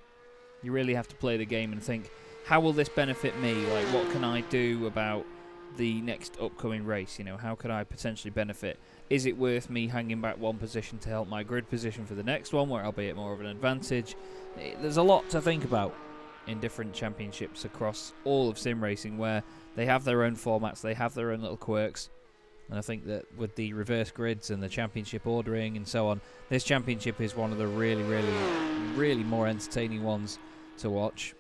You really have to play the game and think, how will this benefit me? Like, what can I do about the next upcoming race? How could I potentially benefit? Is it worth me hanging back one position to help my grid position for the next one, where I'll be at more of an advantage? There's a lot to think about in different championships across all of sim racing, where they have their own formats, they have their own little quirks. And I think that with the reverse grids and the championship ordering and so on, this championship is one of the really, really, really more entertaining ones to watch.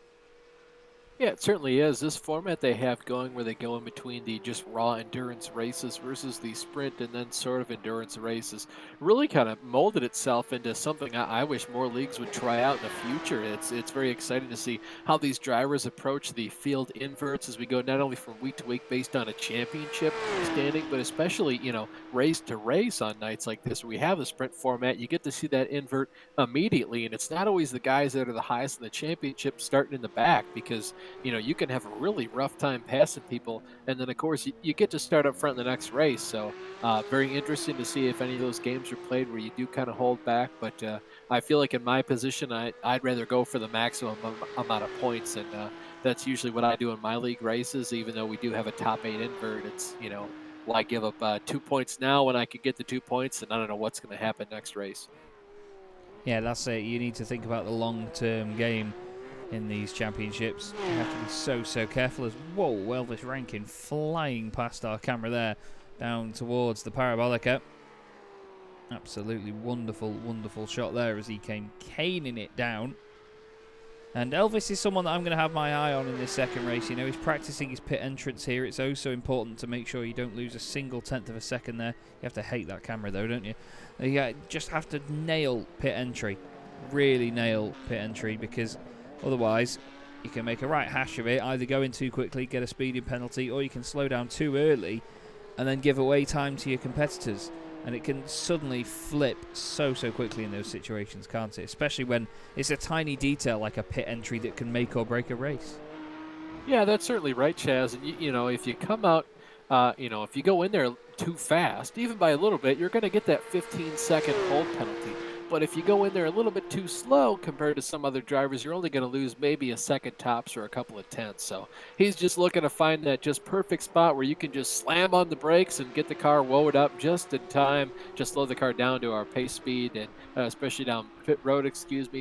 Yeah, it certainly is. This format they have going, where they go in between the just raw endurance races versus the sprint and then sort of endurance races, really kind of molded itself into something I wish more leagues would try out in the future. It's very exciting to see how these drivers approach the field inverts as we go not only from week to week based on a championship standing, but especially, race to race on nights like this where we have the sprint format. You get to see that invert immediately, and it's not always the guys that are the highest in the championship starting in the back, because you can have a really rough time passing people, and then of course you get to start up front in the next race. So very interesting to see if any of those games are played where you do kind of hold back. But I feel like in my position, I'd rather go for the maximum amount of points, and that's usually what I do in my league races. Even though we do have a top 8 invert, it's why give up 2 points now when I could get the 2 points, and I don't know what's going to happen next race. Yeah, that's it. You need to think about the long-term game in these championships. You have to be so careful. As whoa, Elvis Rankin flying past our camera there down towards the Parabolica. Absolutely wonderful shot there as he came caning it down. And Elvis is someone that I'm going to have my eye on in this second race. He's practicing his pit entrance here. It's so important to make sure you don't lose a single tenth of a second there. You have to hate that camera though, don't you? You just have to nail pit entry. Really nail pit entry, because otherwise, you can make a right hash of it, either go in too quickly, get a speeding penalty, or you can slow down too early and then give away time to your competitors. And it can suddenly flip so quickly in those situations, can't it? Especially when it's a tiny detail like a pit entry that can make or break a race. Yeah, that's certainly right, Chaz. And, if you come out, if you go in there too fast, even by a little bit, you're going to get that 15-second hold penalty. But if you go in there a little bit too slow compared to some other drivers, you're only going to lose maybe a second tops or a couple of tenths. So he's just looking to find that just perfect spot where you can just slam on the brakes and get the car woed up just in time, just slow the car down to our pace speed, and especially down pit road,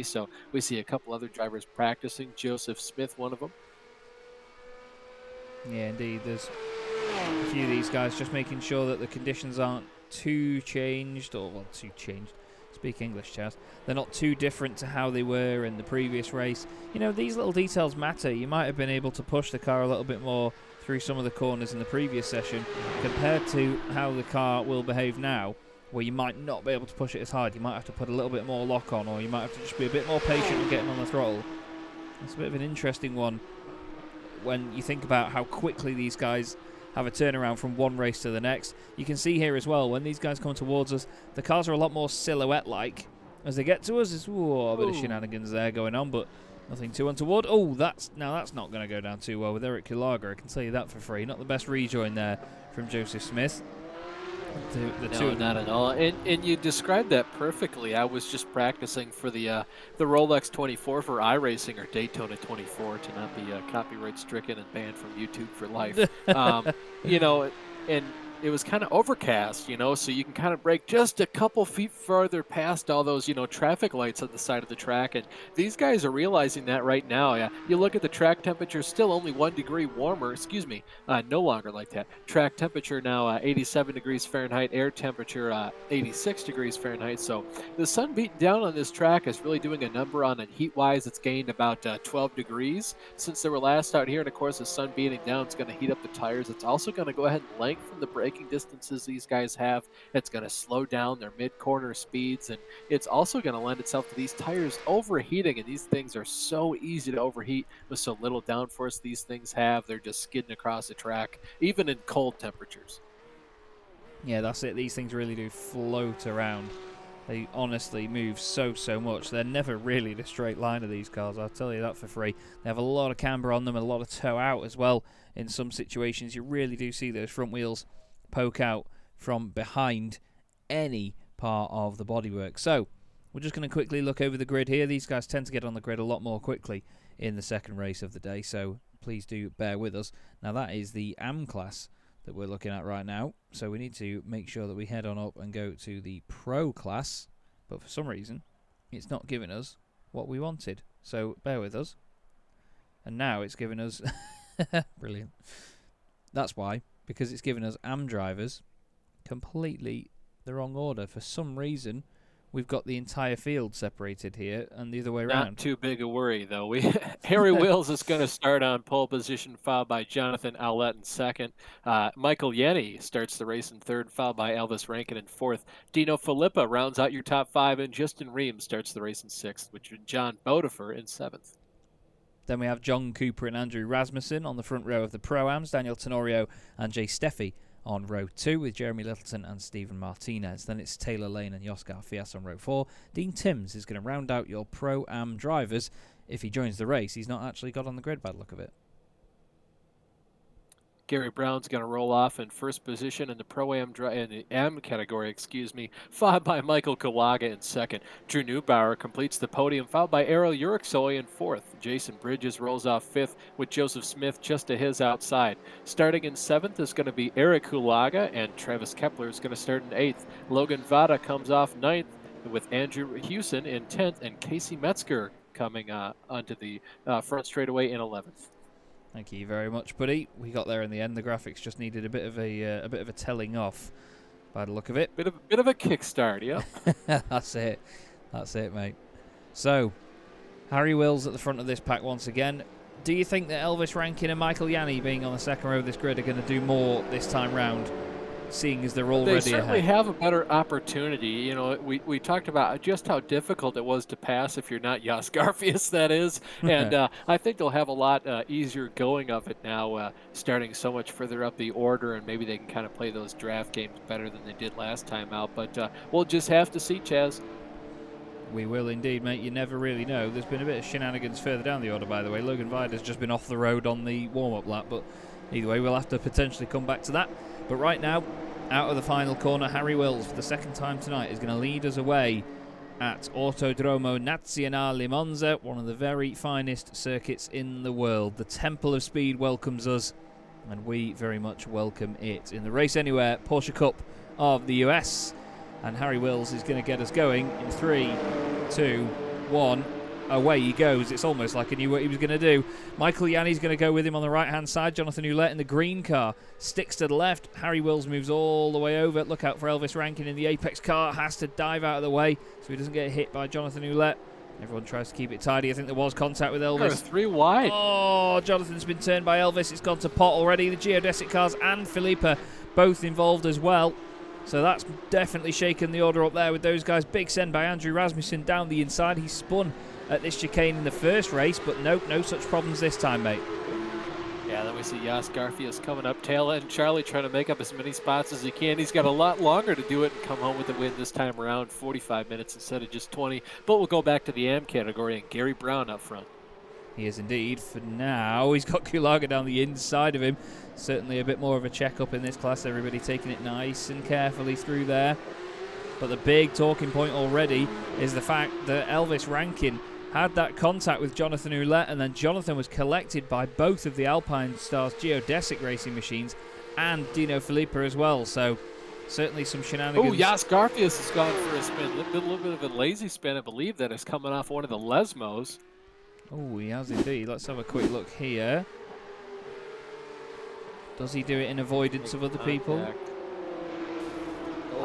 So we see a couple other drivers practicing. Joseph Smith, one of them. Yeah, indeed. There's a few of these guys just making sure that the conditions aren't too changed, Speak English, Chaz. They're not too different to how they were in the previous race. These little details matter. You might have been able to push the car a little bit more through some of the corners in the previous session compared to how the car will behave now, where you might not be able to push it as hard. You might have to put a little bit more lock on, or you might have to just be a bit more patient in getting on the throttle. It's a bit of an interesting one when you think about how quickly these guys have a turnaround from one race to the next. You can see here as well, when these guys come towards us, the cars are a lot more silhouette-like. As they get to us, it's a bit of shenanigans there going on, but nothing too untoward. That's not going to go down too well with Eric Kilaga, I can tell you that for free. Not the best rejoin there from Joseph Smith. No, not at all. And you described that perfectly. I was just practicing for the Rolex 24 for iRacing or Daytona 24 to not be copyright stricken and banned from YouTube for life. You know, and it was kind of overcast, so you can kind of brake just a couple feet farther past all those, traffic lights on the side of the track. And these guys are realizing that right now. Yeah, you look at the track temperature, still only 1 degree warmer. Excuse me, no longer like that. Track temperature now 87 degrees Fahrenheit, air temperature 86 degrees Fahrenheit. So the sun beating down on this track is really doing a number on it. Heat-wise, it's gained about 12 degrees since they were last out here. And of course, the sun beating down is going to heat up the tires. It's also going to go ahead and lengthen the braking distances these guys have. It's going to slow down their mid-corner speeds, and it's also going to lend itself to these tires overheating, and these things are so easy to overheat with so little downforce these things have. They're just skidding across the track, even in cold temperatures. Yeah, that's it. These things really do float around. They honestly move so much. They're never really the straight line of these cars, I'll tell you that for free. They have a lot of camber on them, a lot of toe out as well. In some situations, you really do see those front wheels poke out from behind any part of the bodywork. So we're just going to quickly look over the grid here. These guys tend to get on the grid a lot more quickly in the second race of the day, so please do bear with us. Now that is the AM class that we're looking at right now, so we need to make sure that we head on up and go to the Pro class, but for some reason it's not giving us what we wanted, so bear with us. And now it's giving us brilliant. That's why, because it's given us AM drivers completely the wrong order. For some reason, we've got the entire field separated here and the other way around. Not too big a worry, though. Harry Wills is going to start on pole position, followed by Jonathan Aulett in second. Michael Yenny starts the race in third, followed by Elvis Rankin in fourth. Dino Filippa rounds out your top five, and Justin Reams starts the race in sixth, with John Bodefer in seventh. Then we have John Cooper and Andrew Rasmussen on the front row of the Pro-Ams, Daniel Tenorio and Jay Steffi on row 2 with Jeremy Littleton and Stephen Martinez. Then it's Taylor Lane and Oscar Fias on row 4. Dean Timms is going to round out your Pro-Am drivers. If he joins the race, he's not actually got on the grid by the look of it. Gary Brown's going to roll off in first position in the Pro-Am in the M category, followed by Michael Kawaga in second. Drew Neubauer completes the podium, followed by Errol Uriksoy in fourth. Jason Bridges rolls off fifth, with Joseph Smith just to his outside. Starting in seventh is going to be Eric Hulaga, and Travis Kepler is going to start in eighth. Logan Vada comes off ninth, with Andrew Hewson in 10th, and Casey Metzger coming onto the front straightaway in 11th. Thank you very much, buddy. We got there in the end. The graphics just needed a bit of a telling off, by the look of it. Bit of a kickstart, yeah. That's it, mate. So, Harry Wills at the front of this pack once again. Do you think that Elvis Rankin and Michael Yanni being on the second row of this grid are going to do more this time round, seeing as they're already They certainly ahead? have a better opportunity. You know, we talked about just how difficult it was to pass if you're not Jas Garfias, that is. And I think they'll have a lot easier going of it now, starting so much further up the order, and maybe they can kind of play those draft games better than they did last time out. But we'll just have to see, Chaz. We will indeed, mate. You never really know. There's been a bit of shenanigans further down the order, by the way. Logan Vida's just been off the road on the warm-up lap, but either way, we'll have to potentially come back to that. But right now, out of the final corner, Harry Wills, for the second time tonight, is going to lead us away at Autodromo Nazionale Monza, one of the very finest circuits in the world. The Temple of Speed welcomes us, and we very much welcome it. In the Race Anywhere Porsche Cup of the US, and Harry Wills is going to get us going in 3, 2, 1. Away he goes. It's almost like he knew what he was going to do. Michael Yanni's going to go with him on the right-hand side. Jonathan Ouellette in the green car sticks to the left. Harry Wills moves all the way over. Look out for Elvis Rankin in the Apex car. Has to dive out of the way so he doesn't get hit by Jonathan Ouellette. Everyone tries to keep it tidy. I think there was contact with Elvis. There are 3 wide. Oh, Jonathan's been turned by Elvis. It's gone to pot already. The geodesic cars and Filippa both involved as well. So that's definitely shaken the order up there with those guys. Big send by Andrew Rasmussen down the inside. He spun at this chicane in the first race, but nope, no such problems this time, mate. Yeah, then we see Jas Garfias coming up, tail end. Charlie trying to make up as many spots as he can. He's got a lot longer to do it and come home with the win this time around, 45 minutes instead of just 20. But we'll go back to the AM category and Gary Brown up front. He is indeed. For now, he's got Kulaga down the inside of him. Certainly a bit more of a check-up in this class. Everybody taking it nice and carefully through there. But the big talking point already is the fact that Elvis Rankin had that contact with Jonathan Ouellette, and then Jonathan was collected by both of the Alpine Stars Geodesic racing machines and Dino Filippo as well. So certainly some shenanigans. Oh, Jas Garfias has gone for a spin. A little bit of a lazy spin, I believe, that is coming off one of the Lesmos. Oh, he has indeed. Let's have a quick look here. Does he do it in avoidance of other people?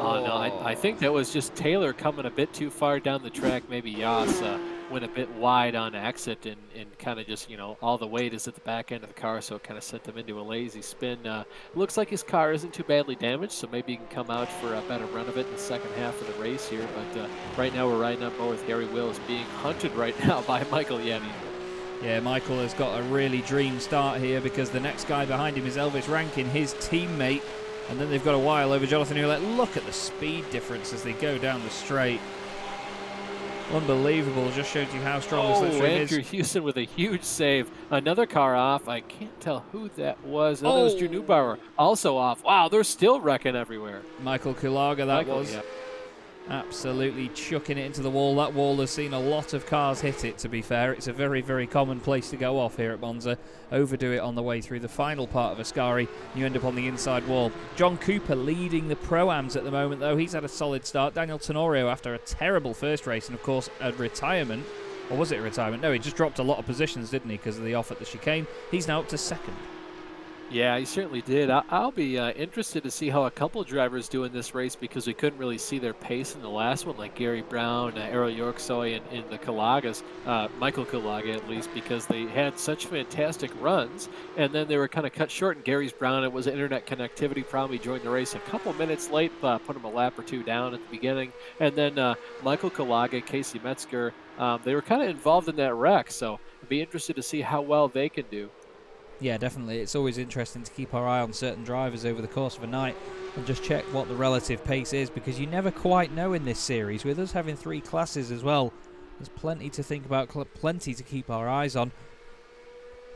Oh, no, I think that was just Taylor coming a bit too far down the track. Maybe Jas went a bit wide on exit and kind of just, you know, all the weight is at the back end of the car, so it kind of sent him into a lazy spin. Looks like his car isn't too badly damaged, so maybe he can come out for a better run of it in the second half of the race here. But right now we're riding up more with Harry Wills being hunted right now by Michael Yenny. Yeah, Michael has got a really dream start here because the next guy behind him is Elvis Rankin, his teammate. And then they've got a while over Jonathan Ouellette. Look at the speed difference as they go down the straight. Unbelievable. Just shows you how strong the slipstream is. Andrew Houston with a huge save. Another car off. I can't tell who that was. Oh, that was Drew Neubauer also off. Wow, they're still wrecking everywhere. Michael Kulaga, that was. Yeah. Absolutely chucking it into the wall. That wall has seen a lot of cars hit it, to be fair. It's a very, very common place to go off here at Monza. Overdo it on the way through the final part of Ascari. You end up on the inside wall. John Cooper leading the Pro-Ams at the moment, though. He's had a solid start. Daniel Tenorio, after a terrible first race and, of course, a retirement. Or was it a retirement? No, he just dropped a lot of positions, didn't he, because of the off at the chicane. He's now up to second. Yeah, he certainly did. I'll be interested to see how a couple drivers do in this race because we couldn't really see their pace in the last one, like Gary Brown, Errol Yorksoy, and the Kulagas, Michael Kulaga at least, because they had such fantastic runs, and then they were kind of cut short. And Gary's Brown, it was an internet connectivity problem. He joined the race a couple minutes late, put him a lap or two down at the beginning. And then Michael Kulaga, Casey Metzger, they were kind of involved in that wreck, so I'd be interested to see how well they can do. Yeah, definitely. It's always interesting to keep our eye on certain drivers over the course of a night and just check what the relative pace is, because you never quite know in this series. With us having 3 classes as well, there's plenty to think about, plenty to keep our eyes on.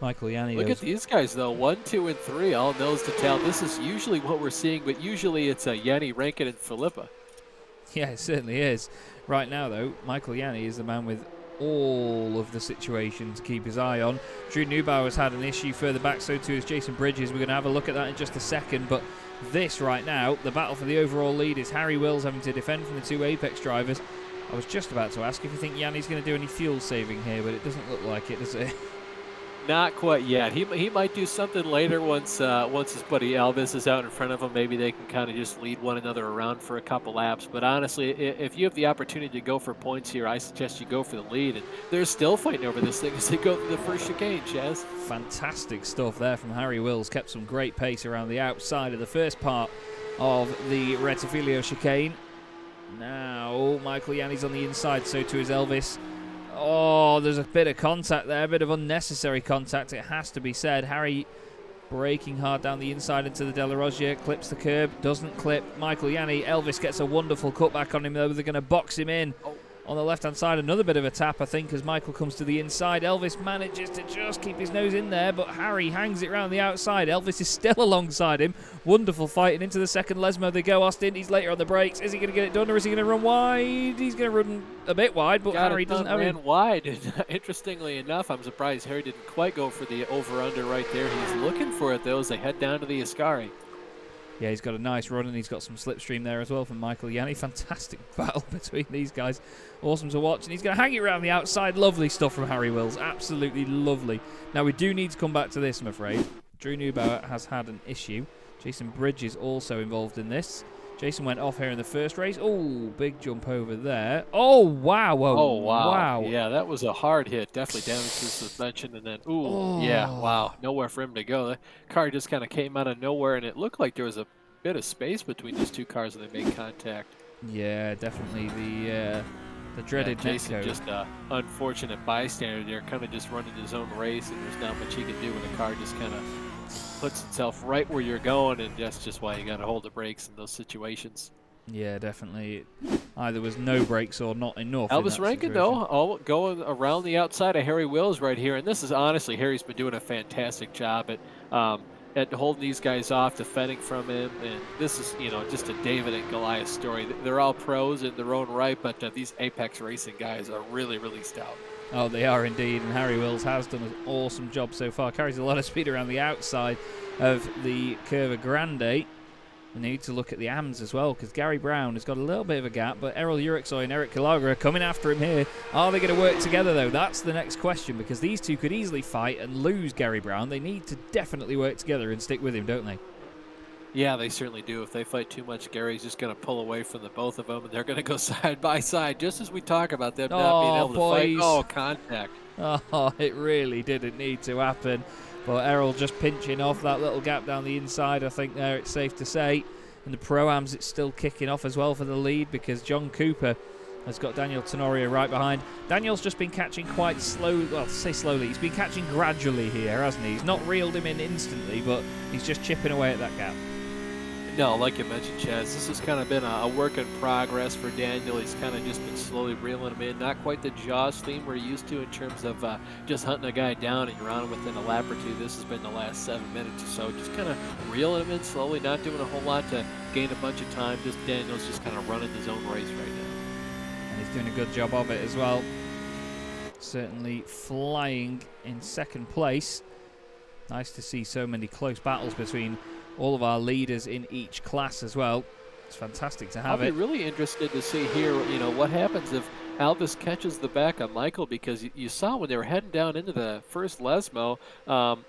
Michael Yanni. Look at these guys, though. 1, 2, and 3, all nose to tail. This is usually what we're seeing, but usually it's Yanni, Rankin, and Filippa. Yeah, it certainly is. Right now, though, Michael Yanni is the man with all of the situation to keep his eye on. Drew Neubauer has had an issue further back, so too is Jason Bridges. We're going to have a look at that in just a second, but this right now, the battle for the overall lead is Harry Wills having to defend from the 2 Apex drivers. I was just about to ask if you think Yanni's going to do any fuel saving here, but it doesn't look like it, does it? Not quite yet. He might do something later once his buddy Elvis is out in front of him. Maybe they can kind of just lead one another around for a couple laps. But honestly, if you have the opportunity to go for points here, I suggest you go for the lead. And they're still fighting over this thing as they go through the first chicane, Chaz. Fantastic stuff there from Harry Wills. Kept some great pace around the outside of the first part of the Rettifilio chicane. Now Michael Yanni's on the inside, so too is Elvis. Oh, there's a bit of contact there, a bit of unnecessary contact, it has to be said. Harry braking hard down the inside into the De La Roggia, clips the curb, doesn't clip Michael Yanni. Elvis gets a wonderful cutback on him, though. They're going to box him in. On the left-hand side, another bit of a tap, I think, as Michael comes to the inside. Elvis manages to just keep his nose in there, but Harry hangs it round the outside. Elvis is still alongside him. Wonderful fighting into the second Lesmo. They go. Austin, he's later on the brakes. Is he going to get it done, or is he going to run wide? He's going to run a bit wide, but Harry doesn't have it. Ran wide. Interestingly enough, I'm surprised Harry didn't quite go for the over-under right there. He's looking for it, though, as they head down to the Ascari. Yeah, he's got a nice run, and he's got some slipstream there as well from Michael Yanni. Fantastic battle between these guys. Awesome to watch. And he's going to hang it around the outside. Lovely stuff from Harry Wills. Absolutely lovely. Now, we do need to come back to this, I'm afraid. Drew Neubauer has had an issue. Jason Bridges also involved in this. Jason went off here in the first race. Oh, big jump over there. Oh, wow. Oh, wow. Yeah, that was a hard hit. Definitely damaged his suspension. And then, yeah, wow. Nowhere for him to go. The car just kind of came out of nowhere, and it looked like there was a bit of space between these two cars when they made contact. Yeah, definitely the dreaded Jason netcode. Just an unfortunate bystander there, kind of just running his own race, and there's not much he can do when a car just kind of puts itself right where you're going, and that's just why you got to hold the brakes in those situations. Yeah, definitely. either was no brakes or not enough. Elvis Rankin, though, all going around the outside of Harry Wills right here. And this is honestly, Harry's been doing a fantastic job at holding these guys off, defending from him. And this is, just a David and Goliath story. They're all pros in their own right, but these Apex Racing guys are really, really stout. Oh, they are indeed, and Harry Wills has done an awesome job so far. Carries a lot of speed around the outside of the Curva Grande. We need to look at the AMs as well, because Gary Brown has got a little bit of a gap, but Errol Uriksoy and Eric Gallagher are coming after him here. Are they going to work together, though? That's the next question, because these two could easily fight and lose Gary Brown. They need to definitely work together and stick with him, don't they? Yeah, they certainly do. If they fight too much, Gary's just going to pull away from the both of them, and they're going to go side by side, just as we talk about them not being able to fight. Oh, contact. Oh, it really didn't need to happen. But Errol just pinching off that little gap down the inside, I think there it's safe to say. In the Pro-Ams, it's still kicking off as well for the lead, because John Cooper has got Daniel Tenorio right behind. Daniel's just been catching quite slowly, well, to say slowly, he's been catching gradually here, hasn't he? He's not reeled him in instantly, but he's just chipping away at that gap. No, like you mentioned, Chaz, this has kind of been a work in progress for Daniel. He's kind of just been slowly reeling him in. Not quite the Jaws theme we're used to in terms of just hunting a guy down and you're on him within a lap or two. This has been the last 7 minutes or so. Just kind of reeling him in slowly, not doing a whole lot to gain a bunch of time. Just Daniel's just kind of running his own race right now. And he's doing a good job of it as well. Certainly flying in second place. Nice to see so many close battles between all of our leaders in each class as well. It's fantastic to have it. I'll be really interested to see here, what happens if Elvis catches the back of Michael, because you saw when they were heading down into the first Lesmo,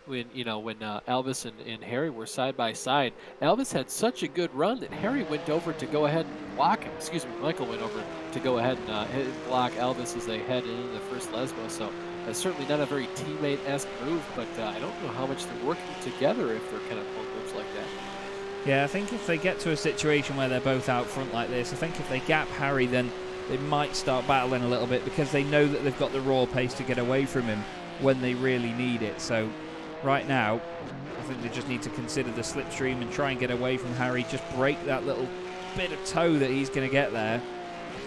when Elvis and Harry were side by side, Elvis had such a good run that Harry went over to go ahead and block him. Michael went over to go ahead and block Elvis as they head into the first Lesmo. So certainly not a very teammate-esque move, but I don't know how much they're working together if they're kind of pulling moves like that. Yeah, I think if they get to a situation where they're both out front like this, I think if they gap Harry, then they might start battling a little bit, because they know that they've got the raw pace to get away from him when they really need it. So right now, I think they just need to consider the slipstream and try and get away from Harry, just break that little bit of toe that he's going to get there.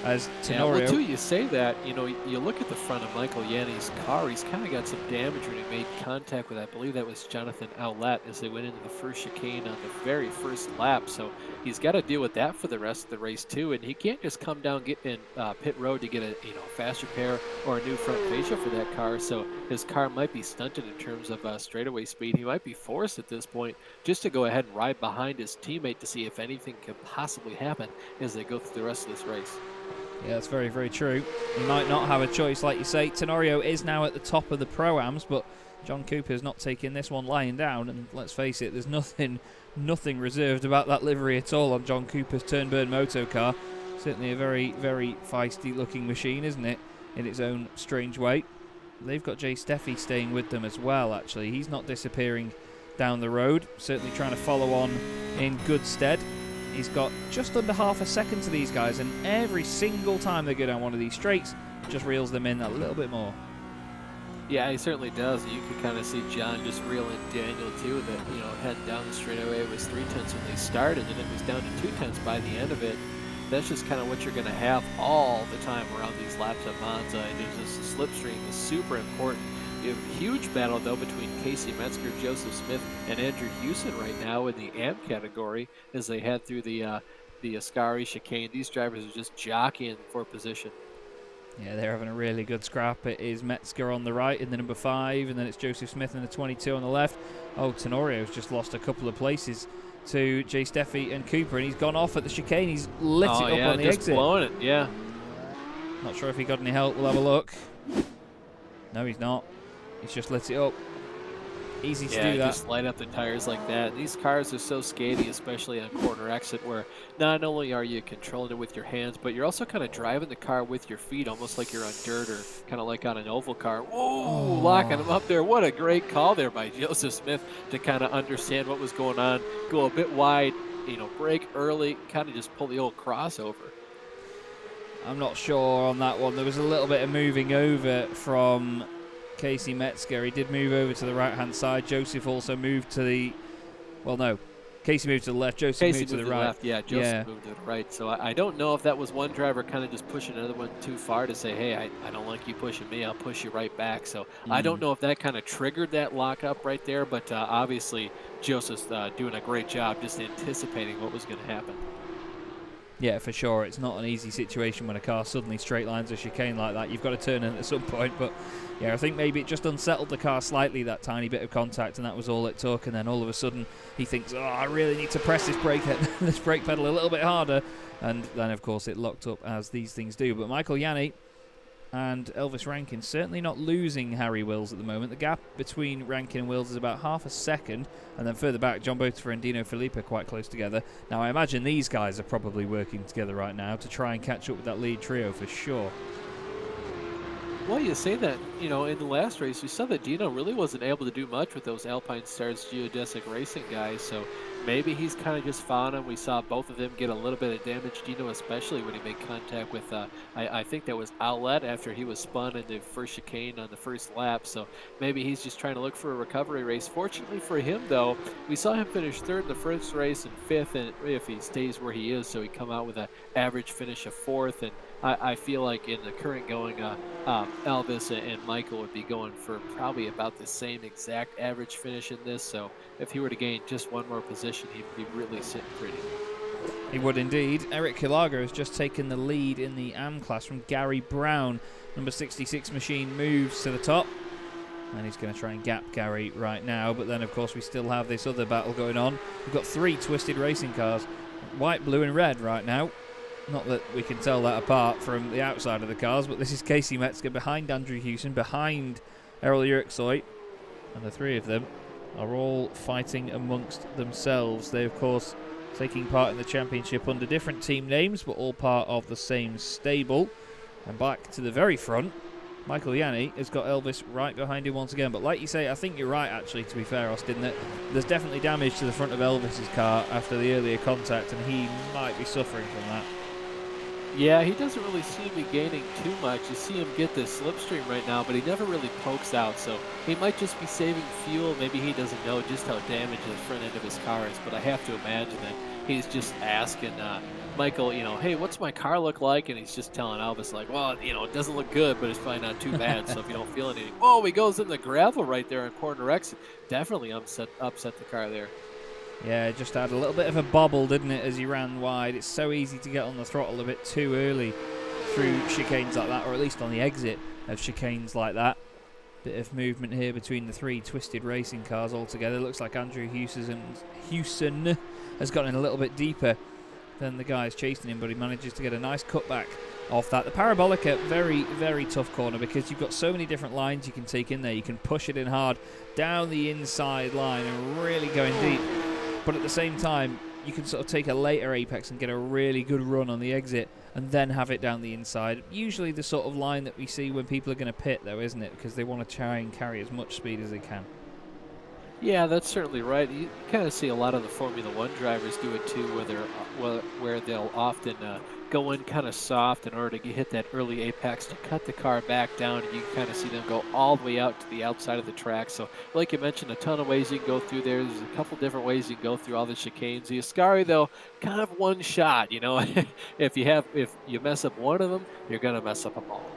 As Tenorio. Yeah, well, too, you say that, you look at the front of Michael Yanni's car, he's kind of got some damage when he made contact with, I believe that was Jonathan Owlett, as they went into the first chicane on the very first lap. So he's got to deal with that for the rest of the race, too. And he can't just come down get in pit road to get a fast repair or a new front fascia for that car. So his car might be stunted in terms of straightaway speed. He might be forced at this point just to go ahead and ride behind his teammate to see if anything could possibly happen as they go through the rest of this race. Yeah, that's very, very true. He might not have a choice, like you say. Tenorio is now at the top of the Pro-Ams, but John Cooper's not taking this one lying down. And let's face it, there's nothing reserved about that livery at all on John Cooper's Turnburn Moto car. Certainly a very, very feisty-looking machine, isn't it, in its own strange way. They've got Jay Steffi staying with them as well, actually. He's not disappearing down the road, certainly trying to follow on in good stead. He's got just under half a second to these guys, and every single time they go down one of these straights, just reels them in a little bit more. Yeah, he certainly does. You can kind of see John just reeling Daniel, too, that, heading down the straightaway, it was 3/10 when they started, and it was down to 2/10 by the end of it. That's just kind of what you're going to have all the time around these laps at Monza, and this slipstream is super important. You have a huge battle, though, between Casey Metzger, Joseph Smith, and Andrew Hewson right now in the AM category as they head through the Ascari chicane. These drivers are just jockeying for position. Yeah, they're having a really good scrap. It is Metzger on the right in the number 5, and then it's Joseph Smith in the 22 on the left. Oh, Tenorio's just lost a couple of places to Jay Steffi and Cooper, and he's gone off at the chicane. He's lit it up on the just exit. Blowing it, yeah. Not sure if he got any help. We'll have a look. No, he's not. He's just lit it up. Easy to do that. Just light up the tires like that. These cars are so skaty, especially on corner exit, where not only are you controlling it with your hands, but you're also kind of driving the car with your feet, almost like you're on dirt or kind of like on an oval car. Whoa, locking them up there. What a great call there by Joseph Smith to kind of understand what was going on, go a bit wide, brake early, kind of just pull the old crossover. I'm not sure on that one. There was a little bit of moving over from Casey Metzger. He did move over to the right-hand side. Joseph also moved to the... Well, no. Casey moved to the left, Joseph Casey moved to the right. left. Yeah, Joseph moved to the right. So I don't know if that was one driver kind of just pushing another one too far to say, hey, I don't like you pushing me. I'll push you right back. So I don't know if that kind of triggered that lockup right there. But obviously, Joseph's doing a great job just anticipating what was going to happen. Yeah, for sure. It's not an easy situation when a car suddenly straight lines a chicane like that. You've got to turn in at some point. But yeah, I think maybe it just unsettled the car slightly, that tiny bit of contact, and that was all it took. And then all of a sudden he thinks, oh, I really need to press this brake pedal a little bit harder. And then, of course, it locked up, as these things do. But Michael Yanni and Elvis Rankin certainly not losing Harry Wills at the moment. The gap between Rankin and Wills is about half a second, and then further back, John Botifer and Dino Filippo quite close together. Now, I imagine these guys are probably working together right now to try and catch up with that lead trio for sure. Well, you say that, in the last race, we saw that Dino really wasn't able to do much with those Alpine Stars Geodesic Racing guys, so maybe he's kind of just found them. We saw both of them get a little bit of damage, Dino especially when he made contact with, I think that was Outlet after he was spun in the first chicane on the first lap, so maybe he's just trying to look for a recovery race. Fortunately for him, though, we saw him finish third in the first race and fifth, and if he stays where he is, so he come out with an average finish of fourth, and I feel like in the current going, Elvis and Michael would be going for probably about the same exact average finish in this. So if he were to gain just one more position, he'd be really sitting pretty. He would indeed. Eric Kilaga has just taken the lead in the AM class from Gary Brown. Number 66 machine moves to the top, and he's going to try and gap Gary right now. But then, of course, we still have this other battle going on. We've got 3 twisted racing cars, white, blue and red right now. Not that we can tell that apart from the outside of the cars, but this is Casey Metzger behind Andrew Hewson, behind Errol Yerksoy, and the 3 of them are all fighting amongst themselves. They, of course, taking part in the championship under different team names, but all part of the same stable. And back to the very front, Michael Yanni has got Elvis right behind him once again. But like you say, I think you're right, actually, to be fair, Austin, that there's definitely damage to the front of Elvis's car after the earlier contact, and he might be suffering from that. Yeah, he doesn't really seem to be gaining too much. You see him get this slipstream right now, but he never really pokes out, so he might just be saving fuel. Maybe he doesn't know just how damaged the front end of his car is, but I have to imagine that he's just asking Michael, hey, what's my car look like? And he's just telling Elvis, like, well, it doesn't look good, but it's probably not too bad, so if you don't feel anything. Oh, he goes in the gravel right there in corner X. Definitely upset the car there. Yeah, it just had a little bit of a bobble, didn't it, as he ran wide. It's so easy to get on the throttle a bit too early through chicanes like that, or at least on the exit of chicanes like that. Bit of movement here between the 3 twisted racing cars altogether. Looks like Andrew Hewson has gotten a little bit deeper than the guys chasing him, but he manages to get a nice cutback off that. The Parabolica, very, very tough corner because you've got so many different lines you can take in there. You can push it in hard down the inside line and really going deep. But at the same time, you can sort of take a later apex and get a really good run on the exit and then have it down the inside. Usually the sort of line that we see when people are going to pit, though, isn't it? Because they want to try and carry as much speed as they can. Yeah, that's certainly right. You kind of see a lot of the Formula One drivers do it too, where they'll often go in kind of soft in order to hit that early apex to cut the car back down, and you can kind of see them go all the way out to the outside of the track. So, like you mentioned, a ton of ways you can go through there. There's a couple different ways you can go through all the chicanes. The Ascari, though, kind of one shot. If you mess up one of them, you're gonna mess up them all.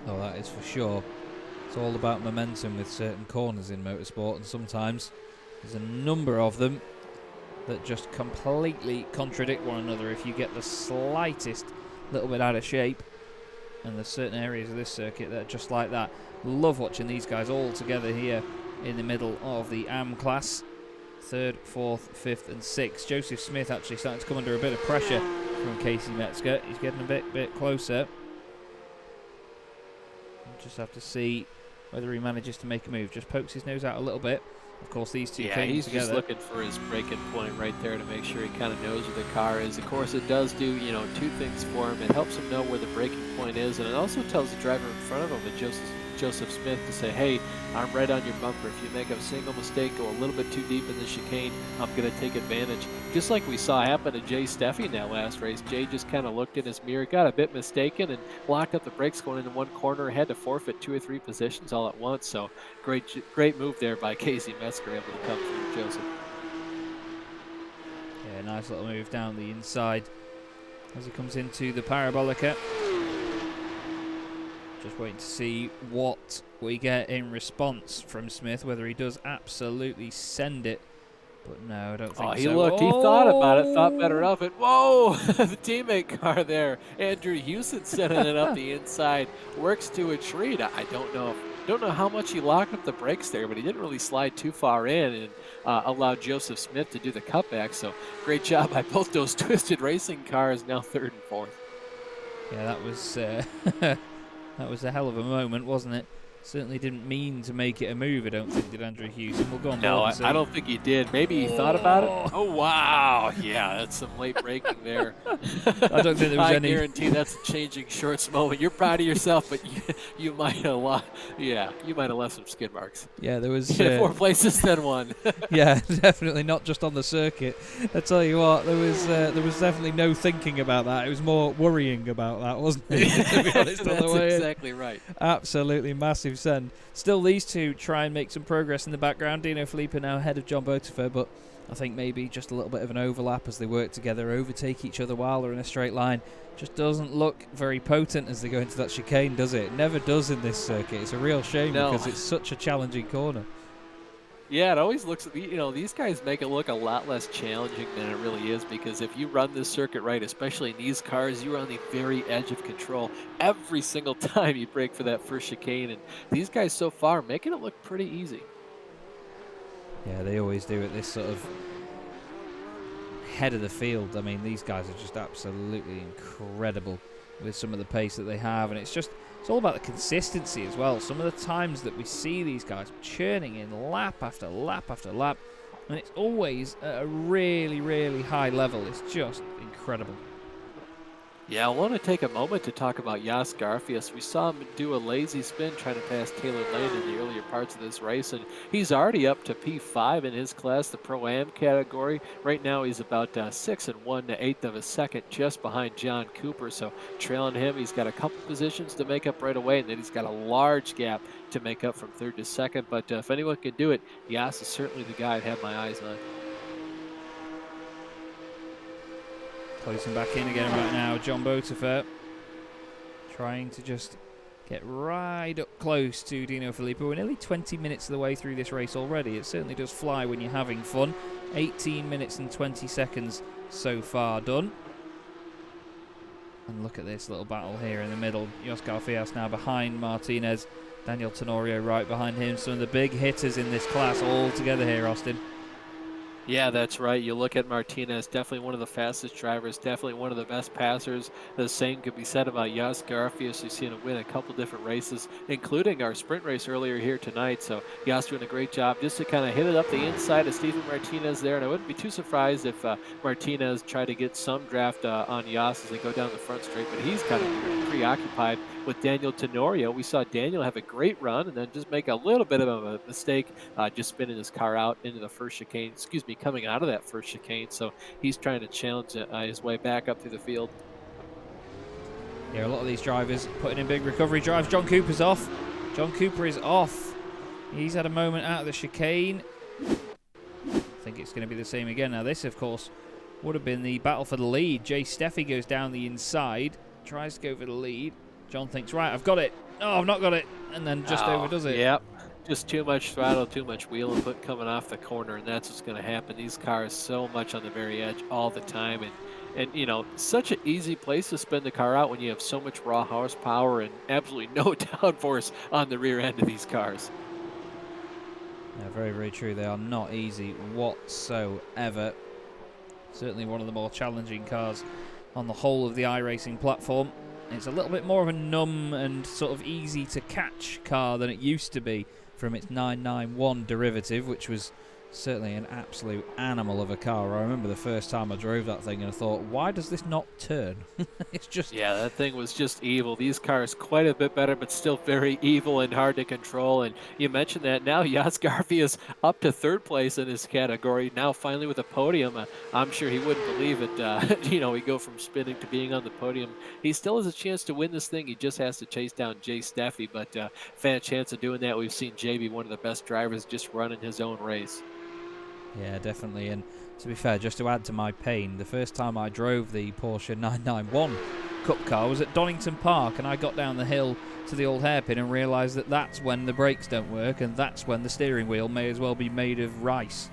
Oh, that is for sure. It's all about momentum with certain corners in motorsport, and sometimes there's a number of them that just completely contradict one another if you get the slightest little bit out of shape. And there's certain areas of this circuit that are just like that. Love watching these guys all together here in the middle of the AM class. 3rd, 4th, 5th and 6th. Joseph Smith actually starting to come under a bit of pressure from Casey Metzger. He's getting a bit closer. We'll just have to see whether he manages to make a move. Just pokes his nose out a little bit. Of course, these two came he's together. Just looking for his braking point right there to make sure he kind of knows where the car is. Of course, it does do, 2 things for him. It helps him know where the braking point is, and it also tells the driver in front of him, Joseph Smith, to say, hey, I'm right on your bumper. If you make a single mistake, go a little bit too deep in the chicane, I'm going to take advantage. Just like we saw happen to Jay Steffi in that last race. Jay just kind of looked in his mirror, got a bit mistaken, and locked up the brakes going into one corner, had to forfeit 2 or 3 positions all at once. So great move there by Casey Metzger, able to come through Joseph. Yeah, nice little move down the inside as he comes into the Parabolica. Just waiting to see what we get in response from Smith, whether he does absolutely send it. But no, I don't think so. He looked, he thought about it, thought better of it. Whoa, the teammate car there. Andrew Houston sending it up the inside, works to a treat. I don't know how much he locked up the brakes there, but he didn't really slide too far in and allowed Joseph Smith to do the cutback. So great job by both those Twisted Racing cars, now third and fourth. Yeah, that was that was a hell of a moment, wasn't it? Certainly didn't mean to make it a move, I don't think, did Andrew Houston. We'll go on. No, I don't think he did. Maybe he thought about it. Oh, wow. Yeah, that's some late braking there. I don't think there was any. I guarantee that's a changing shorts moment. You're proud of yourself, but you might have left some skid marks. Yeah, there was 4 places than 1. Yeah, definitely not just on the circuit. I tell you what, there was definitely no thinking about that. It was more worrying about that, wasn't it? To be honest, that's exactly right. Absolutely massive send. Still, these two try and make some progress in the background. Dino Filippo now ahead of John Botifer, but I think maybe just a little bit of an overlap as they work together, overtake each other while they're in a straight line. Just doesn't look very potent as they go into that chicane, does it? It never does in this circuit. It's a real shame because it's such a challenging corner. Yeah, it always looks, these guys make it look a lot less challenging than it really is, because if you run this circuit right, especially in these cars, you're on the very edge of control every single time you brake for that first chicane. And these guys so far making it look pretty easy. Yeah, they always do at this sort of head of the field. I mean, these guys are just absolutely incredible with some of the pace that they have, and it's all about the consistency as well. Some of the times that we see these guys churning in lap after lap after lap, and it's always at a really, really high level. It's just incredible. Yeah, I want to take a moment to talk about Jas Garfias. We saw him do a lazy spin trying to pass Taylor Lane in the earlier parts of this race, and he's already up to P5 in his class, the Pro-Am category. Right now he's about 6 1/8 of a second just behind John Cooper, so trailing him, he's got a couple positions to make up right away, and then he's got a large gap to make up from third to second. But if anyone can do it, Jas is certainly the guy I'd have my eyes on. Closing back in again right now, John Botifer trying to just get right up close to Dino Filippo. We're nearly 20 minutes of the way through this race already. It certainly does fly when you're having fun. 18 minutes and 20 seconds so far done. And look at this little battle here in the middle. Jas Garfias now behind Martinez. Daniel Tenorio right behind him. Some of the big hitters in this class all together here, Austin. Yeah, that's right. You look at Martinez, definitely one of the fastest drivers, definitely one of the best passers. The same could be said about Jas Garfias. You've seen him win a couple different races, including our sprint race earlier here tonight. So Jas doing a great job just to kind of hit it up the inside of Stephen Martinez there. And I wouldn't be too surprised if Martinez tried to get some draft on Jas as they go down the front straight, but he's kind of preoccupied with Daniel Tenorio. We saw Daniel have a great run and then just make a little bit of a mistake, just spinning his car out into the first chicane, coming out of that first chicane. So he's trying to challenge his way back up through the field. Yeah, a lot of these drivers putting in big recovery drives. John Cooper's off. John Cooper is off. He's had a moment out of the chicane. I think it's going to be the same again. Now this, of course, would have been the battle for the lead. Jay Steffi goes down the inside, tries to go for the lead. John thinks, right, I've got it. Oh, I've not got it. And then just overdoes it. Yep. Just too much throttle, too much wheel input coming off the corner, and that's what's going to happen. These cars so much on the very edge all the time, and such an easy place to spin the car out when you have so much raw horsepower and absolutely no downforce on the rear end of these cars. Yeah, very, very true. They are not easy whatsoever. Certainly one of the more challenging cars on the whole of the iRacing platform. It's a little bit more of a numb and sort of easy to catch car than it used to be from its 991 derivative, which was certainly an absolute animal of a car. I remember the first time I drove that thing and I thought, why does this not turn? It's just... Yeah, that thing was just evil. These cars quite a bit better, but still very evil and hard to control. And you mentioned that now Jas Garfias up to third place in this category, now finally with a podium. I'm sure he wouldn't believe it. We go from spinning to being on the podium. He still has a chance to win this thing. He just has to chase down Jay Steffi, but fan chance of doing that. We've seen Jay be one of the best drivers just running his own race. Yeah, definitely. And To be fair, just to add to my pain, the first time I drove the Porsche 991 Cup car was at Donington Park, and I got down the hill to the old hairpin and realised that that's when the brakes don't work, and that's when the steering wheel may as well be made of rice.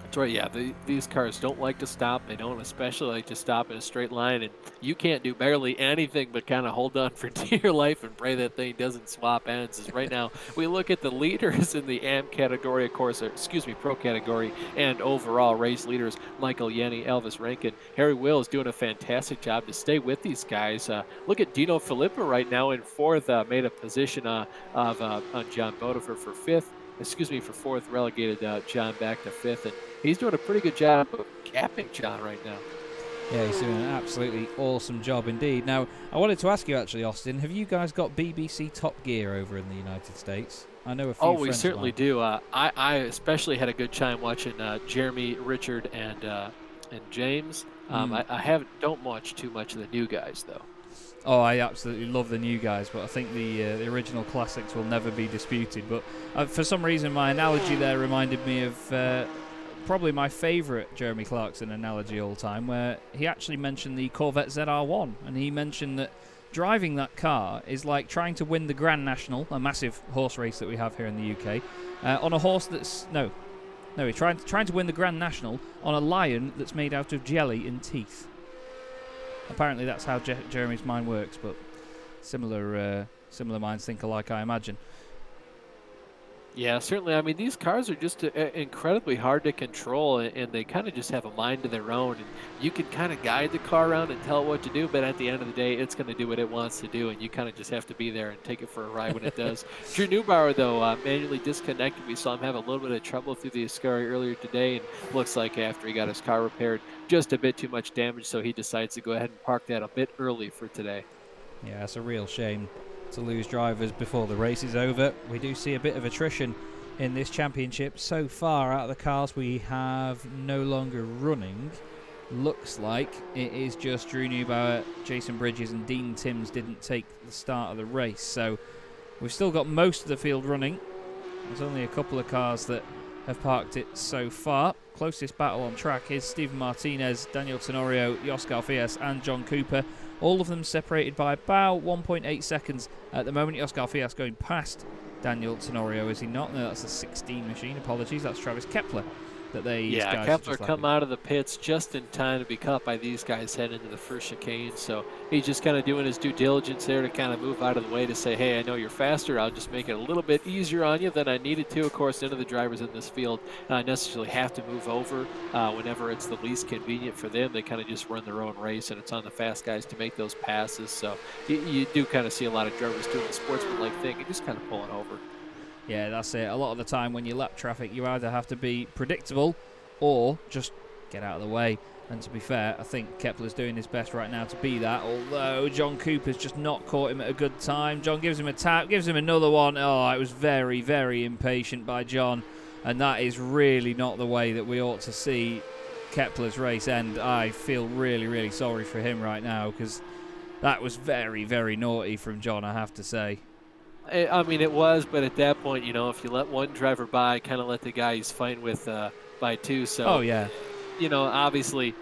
That's right, yeah. These cars don't like to stop. They don't especially like to stop in a straight line, and you can't do barely anything but kind of hold on for dear life and pray that thing doesn't swap ends. As right now, we look at the leaders in the AM category, of course, or excuse me, pro category, and overall race leaders, Michael Yenny, Elvis Rankin. Harry Will is doing a fantastic job to stay with these guys. Look at Dino Filippo right now in fourth, made a position on John Bodefer for fifth. Excuse me, for fourth, relegated John back to fifth, and he's doing a pretty good job of capping John right now. Yeah, he's doing an absolutely awesome job indeed. Now, I wanted to ask you actually, Austin, have you guys got BBC Top Gear over in the United States? I know a few. Oh, friends we certainly might. do. I especially had a good time watching Jeremy, Richard, and James. I don't watch too much of the new guys though. Oh, I absolutely love the new guys, but I think the original classics will never be disputed. But for some reason, my analogy there reminded me of probably my favourite Jeremy Clarkson analogy all time, where he actually mentioned the Corvette ZR1, and he mentioned that driving that car is like trying to win the Grand National, a massive horse race that we have here in the UK, on a horse that's he's trying to win the Grand National on a lion that's made out of jelly and teeth. Apparently that's how Jeremy's mind works, but similar minds think alike, I imagine. Yeah, certainly. I mean, these cars are just incredibly hard to control, and they kind of just have a mind of their own. And you can kind of guide the car around and tell it what to do, but at the end of the day, it's going to do what it wants to do, and you kind of just have to be there and take it for a ride when it does. Drew Neubauer, though, manually disconnected. We saw him have a little bit of trouble through the Ascari earlier today, and looks like after he got his car repaired, just a bit too much damage, so he decides to go ahead and park that a bit early for today. Yeah, it's a real shame to lose drivers before the race is over. We do see a bit of attrition in this championship. So far, out of the cars we have no longer running, looks like it is just Drew Neubauer, Jason Bridges and Dean Timms didn't take the start of the race. So we've still got most of the field running. There's only a couple of cars that have parked it so far. Closest battle on track is Steven Martinez, Daniel Tenorio, Jos Garfias and John Cooper. All of them separated by about 1.8 seconds at the moment. Jos Garfias going past Daniel Tenorio, is he not? No, that's a 16 machine. Apologies, that's Travis Kepler. Kepler come out of the pits just in time to be caught by these guys heading into the first chicane. So he's just kind of doing his due diligence there to kind of move out of the way to say, hey, I know you're faster. I'll just make it a little bit easier on you than I needed to. Of course, none of the drivers in this field necessarily have to move over whenever it's the least convenient for them. They kind of just run their own race, and it's on the fast guys to make those passes. So you do kind of see a lot of drivers doing the sportsmanlike thing and just kind of pulling over. Yeah, that's it. A lot of the time when you lap traffic, you either have to be predictable or just get out of the way. And to be fair, I think Kepler's doing his best right now to be that, although John Cooper's just not caught him at a good time. John gives him a tap, gives him another one. Oh, it was very, very impatient by John, and that is really not the way that we ought to see Kepler's race end. I feel really, really sorry for him right now, because that was very, very naughty from John, I have to say. I mean, it was, but at that point, you know, if you let one driver by, kind of let the guy he's fighting with by two. So, oh yeah, you know, obviously,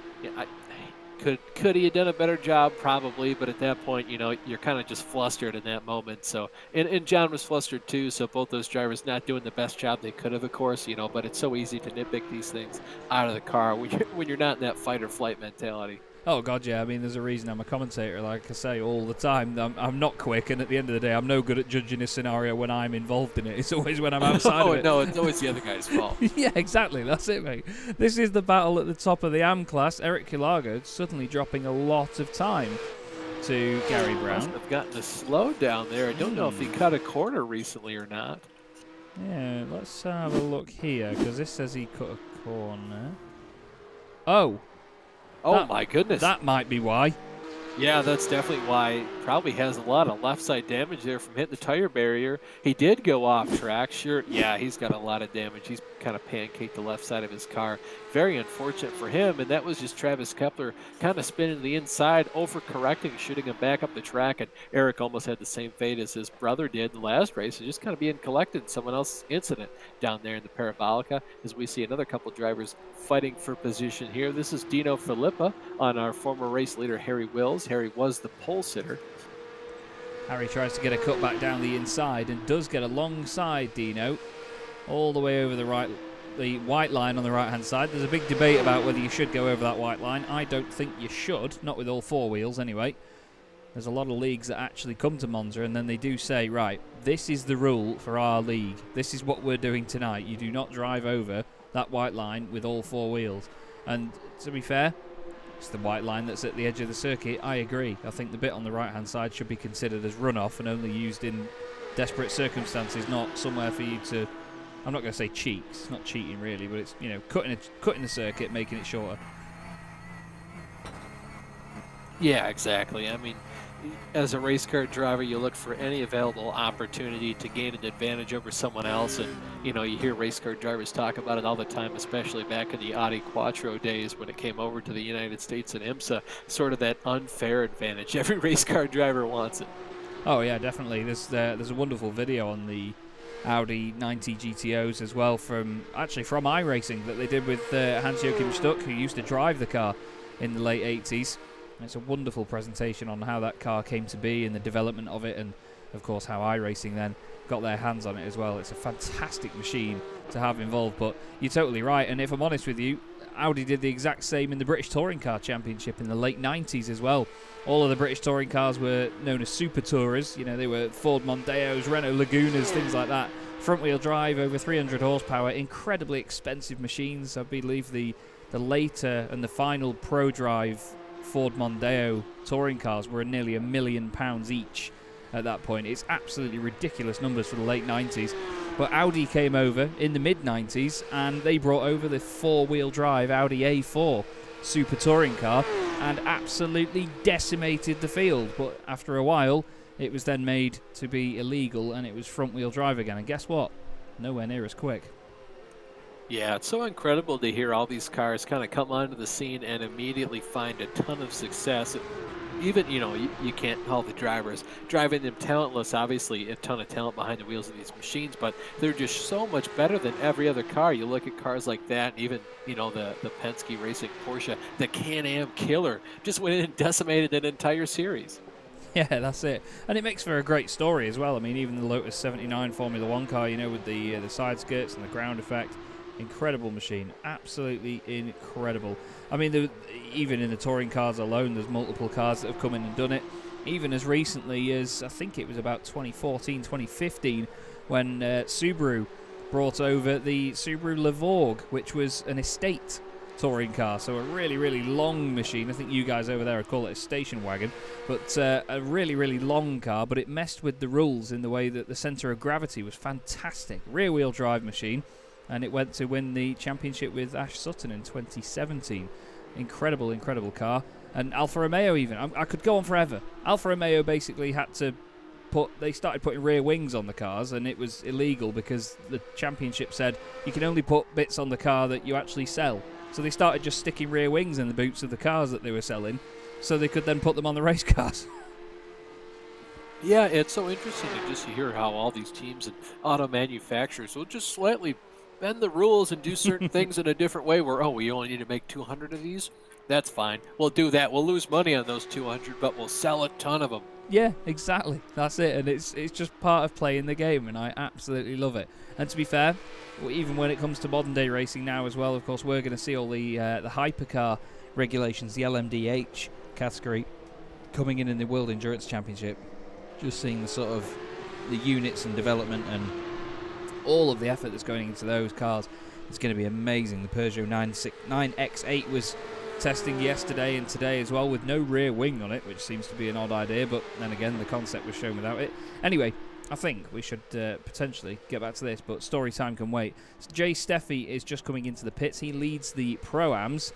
could he have done a better job? Probably, but at that point, you know, you're kind of just flustered in that moment. So, and John was flustered too. So both those drivers not doing the best job they could have, of course, you know. But it's so easy to nitpick these things out of the car when you're not in that fight or flight mentality. Oh, God, yeah. I mean, there's a reason I'm a commentator, like I say all the time. I'm not quick, and at the end of the day, I'm no good at judging a scenario when I'm involved in it. It's always when I'm outside of it. No, it's always the other guy's fault. Yeah, exactly. That's it, mate. This is the battle at the top of the AM class. Eric Kilago suddenly dropping a lot of time to Gary Brown. Must have gotten a slow down there. I don't know if he cut a corner recently or not. Yeah, let's have a look here, because this says he cut a corner. Oh, my goodness. That might be why. Yeah, that's definitely why. probably has a lot of left side damage there from hitting the tire barrier. He did go off track. Sure, yeah, he's got a lot of damage. He's kind of pancaked the left side of his car. Very unfortunate for him, and that was just Travis Kepler kind of spinning to the inside, overcorrecting, shooting him back up the track, and Eric almost had the same fate as his brother did in the last race, and just kind of being collected in someone else's incident down there in the Parabolica, as we see another couple drivers fighting for position here. This is Dino Filippa on our former race leader, Harry Wills. Harry was the pole sitter. Harry tries to get a cut back down the inside and does get alongside Dino all the way over the white line on the right-hand side. There's a big debate about whether you should go over that white line. I don't think you should, not with all four wheels anyway. There's a lot of leagues that actually come to Monza and then they do say, right, this is the rule for our league. This is what we're doing tonight. You do not drive over that white line with all four wheels. And to be fair, it's the white line that's at the edge of the circuit. I agree. I think the bit on the right-hand side should be considered as runoff and only used in desperate circumstances, not somewhere for you to, I'm not going to say cheat. It's not cheating really, but it's, you know, cutting the circuit, making it shorter. Yeah, exactly. I mean, as a race car driver, you look for any available opportunity to gain an advantage over someone else. And, you know, you hear race car drivers talk about it all the time, especially back in the Audi Quattro days when it came over to the United States and IMSA, sort of that unfair advantage. Every race car driver wants it. Oh, yeah, definitely. There's a wonderful video on the Audi 90 GTOs as well from iRacing that they did with Hans-Joachim Stuck, who used to drive the car in the late 80s. It's a wonderful presentation on how that car came to be and the development of it, and of course how iRacing then got their hands on it as well. It's a fantastic machine to have involved, but you're totally right. And if I'm honest with you, Audi did the exact same in the British Touring Car Championship in the late 90s as well. All of the British touring cars were known as Super Tourers. You know, they were Ford Mondeos, Renault Lagunas, things like that. Front-wheel drive, over 300 horsepower, incredibly expensive machines. I believe the later and the final Pro Drive Ford Mondeo touring cars were nearly £1 million each at that point. It's absolutely ridiculous numbers for the late 90s. But Audi came over in the mid-90s and they brought over the four-wheel drive Audi A4 super touring car and absolutely decimated the field. But after a while, it was then made to be illegal and it was front-wheel drive again. And guess what? Nowhere near as quick. Yeah, it's so incredible to hear all these cars kind of come onto the scene and immediately find a ton of success. Even, you know, you can't call the drivers driving them talentless. Obviously, a ton of talent behind the wheels of these machines, but they're just so much better than every other car. You look at cars like that, and even, you know, the Penske Racing Porsche, the Can-Am Killer, just went in and decimated an entire series. Yeah, that's it. And it makes for a great story as well. I mean, even the Lotus 79 Formula 1 car, you know, with the side skirts and the ground effect. Incredible machine, absolutely incredible. I mean, even in the touring cars alone, there's multiple cars that have come in and done it. Even as recently as, I think it was about 2014, 2015, when Subaru brought over the Subaru Levorg, which was an estate touring car, so a really, really long machine. I think you guys over there would call it a station wagon, but a really, really long car, but it messed with the rules in the way that the centre of gravity was fantastic. Rear-wheel drive machine. And it went to win the championship with Ash Sutton in 2017. Incredible, incredible car. And Alfa Romeo even. I could go on forever. Alfa Romeo basically had to they started putting rear wings on the cars, and it was illegal because the championship said you can only put bits on the car that you actually sell. So they started just sticking rear wings in the boots of the cars that they were selling so they could then put them on the race cars. Yeah, it's so interesting to just hear how all these teams and auto manufacturers will just slightly bend the rules and do certain things in a different way where, oh, we only need to make 200 of these? That's fine. We'll do that. We'll lose money on those 200, but we'll sell a ton of them. Yeah, exactly. That's it. And it's just part of playing the game, and I absolutely love it. And to be fair, even when it comes to modern-day racing now as well, of course, we're going to see all the hypercar regulations, the LMDH category, coming in the World Endurance Championship. Just seeing the sort of the units and development and all of the effort that's going into those cars is going to be amazing. The Peugeot 9X8 was testing yesterday and today as well with no rear wing on it, which seems to be an odd idea, but then again the concept was shown without it. Anyway, I think we should potentially get back to this, but story time can wait. So Jay Steffi is just coming into the pits. He leads the Pro-Ams.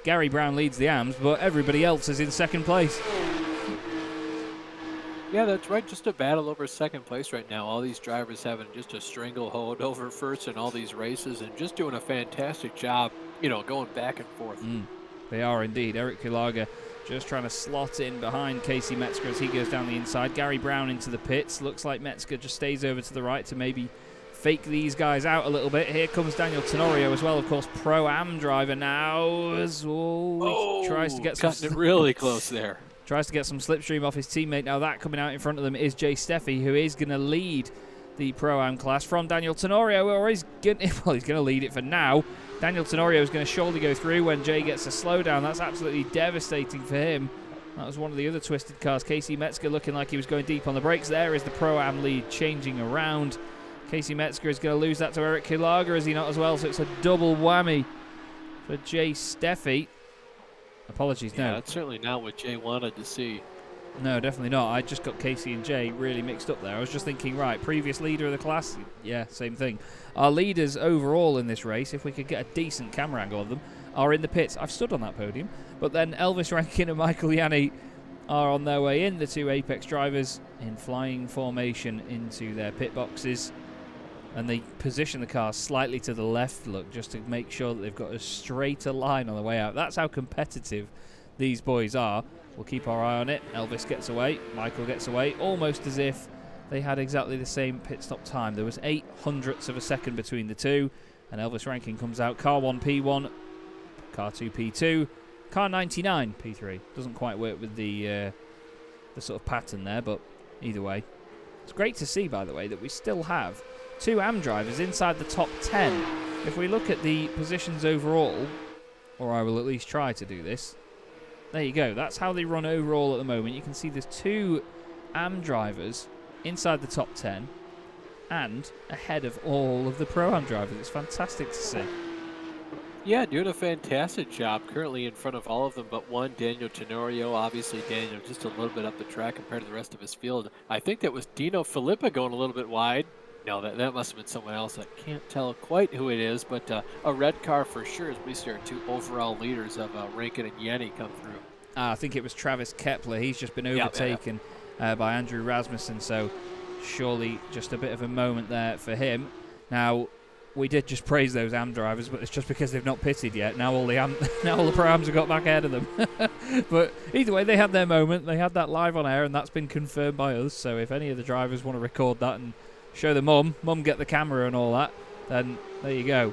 Gary Brown leads the AMs, but everybody else is in second place. Yeah, that's right. Just a battle over second place right now. All these drivers having just a stranglehold over first in all these races and just doing a fantastic job, going back and forth. They are indeed. Eric Kulaga just trying to slot in behind Casey Metzger as he goes down the inside. Gary Brown into the pits. Looks like Metzger just stays over to the right to maybe fake these guys out a little bit. Here comes Daniel Tenorio as well, of course, Pro-Am driver now. As tries to get cutting it really close there. Tries to get some slipstream off his teammate. Now that coming out in front of them is Jay Steffi, who is going to lead the Pro-Am class from Daniel Tenorio, or he's going to lead it for now. Daniel Tenorio is going to surely go through when Jay gets a slowdown. That's absolutely devastating for him. That was one of the other twisted cars. Casey Metzger looking like he was going deep on the brakes. There is the Pro-Am lead changing around. Casey Metzger is going to lose that to Eric Kulaga, is he not as well? So it's a double whammy for Jay Steffi. Apologies, no. Yeah, that's certainly not what Jay wanted to see. No, definitely not. I just got Casey and Jay really mixed up there. I was just thinking, right, previous leader of the class? Yeah, same thing. Our leaders overall in this race, if we could get a decent camera angle of them, are in the pits. I've stood on that podium. But then Elvis Rankin and Michael Yanni are on their way in, the two Apex drivers, in flying formation into their pit boxes. And they position the cars slightly to the left, look, just to make sure that they've got as straight a line on the way out. That's how competitive these boys are. We'll keep our eye on it. Elvis gets away. Michael gets away. Almost as if they had exactly the same pit stop time. There was 0.08 of a second between the two. And Elvis Rankin comes out. Car 1 P1. Car 2 P2. Car 99 P3. Doesn't quite work with the sort of pattern there, but either way. It's great to see, by the way, that we still have two AM drivers inside the top 10. If we look at the positions overall, or I will at least try to do this, there you go. That's how they run overall at the moment. You can see there's two AM drivers inside the top 10 and ahead of all of the Pro-Am drivers. It's fantastic to see. Yeah, doing a fantastic job. Currently in front of all of them but one, Daniel Tenorio. Obviously, Daniel just a little bit up the track compared to the rest of his field. I think that was Dino Filippa going a little bit wide. No, that must have been someone else. I can't tell quite who it is, but a red car for sure as we see our two overall leaders of Rankin and Yanni come through. I think it was Travis Kepler. He's just been overtaken by Andrew Rasmussen, so surely just a bit of a moment there for him. Now, we did just praise those AM drivers, but it's just because they've not pitted yet. Now all the Pro-Ams have got back ahead of them. But either way, they had their moment. They had that live on air, and that's been confirmed by us. So if any of the drivers want to record that and show the mum get the camera and all that, then there you go.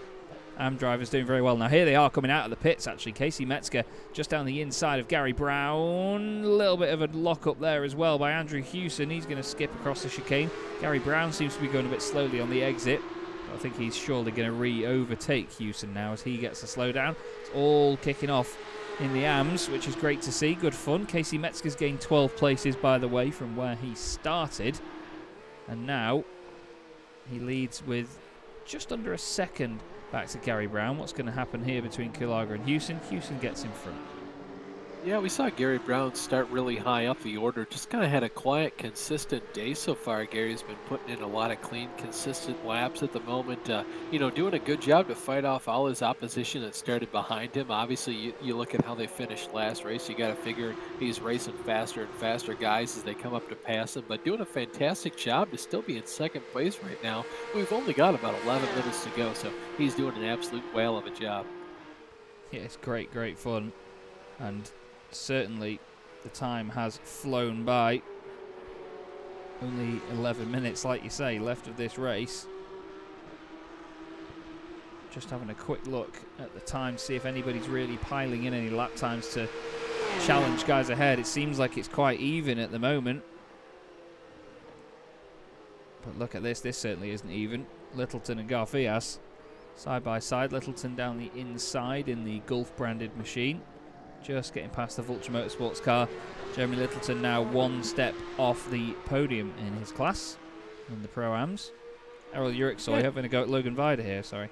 AM driver's doing very well. Now here they are coming out of the pits, actually. Casey Metzger just down the inside of Gary Brown. A little bit of a lock up there as well by Andrew Hewson. He's going to skip across the chicane. Gary Brown seems to be going a bit slowly on the exit. I think he's surely going to re-overtake Hewson now as he gets a slowdown. It's all kicking off in the AMs, which is great to see. Good fun. Casey Metzger's gained 12 places, by the way, from where he started. And now he leads with just under a second back to Gary Brown. What's going to happen here between Kulaga and Hewson? Hewson gets in front. Yeah, we saw Gary Brown start really high up the order. Just kind of had a quiet, consistent day so far. Gary's been putting in a lot of clean, consistent laps at the moment. Doing a good job to fight off all his opposition that started behind him. Obviously, you look at how they finished last race. You got to figure he's racing faster and faster guys as they come up to pass him. But doing a fantastic job to still be in second place right now. We've only got about 11 minutes to go, so he's doing an absolute whale of a job. Yeah, it's great fun. And certainly the time has flown by. Only 11 minutes, like you say, left of this race. Just having a quick look at the time, see if anybody's really piling in any lap times to challenge guys ahead. It seems like it's quite even at the moment. But look at this certainly isn't even. Littleton and Garfias side by side. Littleton down the inside in the Gulf branded machine. Just getting past the Vulture Motorsports car. Jeremy Littleton now one step off the podium in his class in the Pro-Ams. Errol Uricksoy having a go at Logan Vida here, sorry.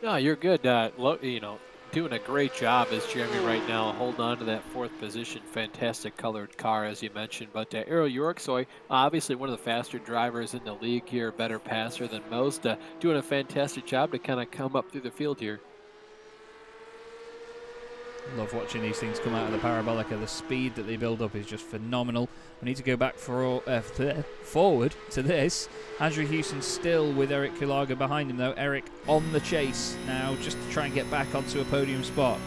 No, you're good. Doing a great job as Jeremy right now. Hold on to that fourth position. Fantastic colored car, as you mentioned. But Errol Uricksoy, obviously one of the faster drivers in the league here, better passer than most. Doing a fantastic job to kind of come up through the field here. Love watching these things come out of the Parabolica. The speed that they build up is just phenomenal. We need to go back forward to this. Andrew Houston still with Eric Kulaga behind him, though. Eric on the chase now, just to try and get back onto a podium spot.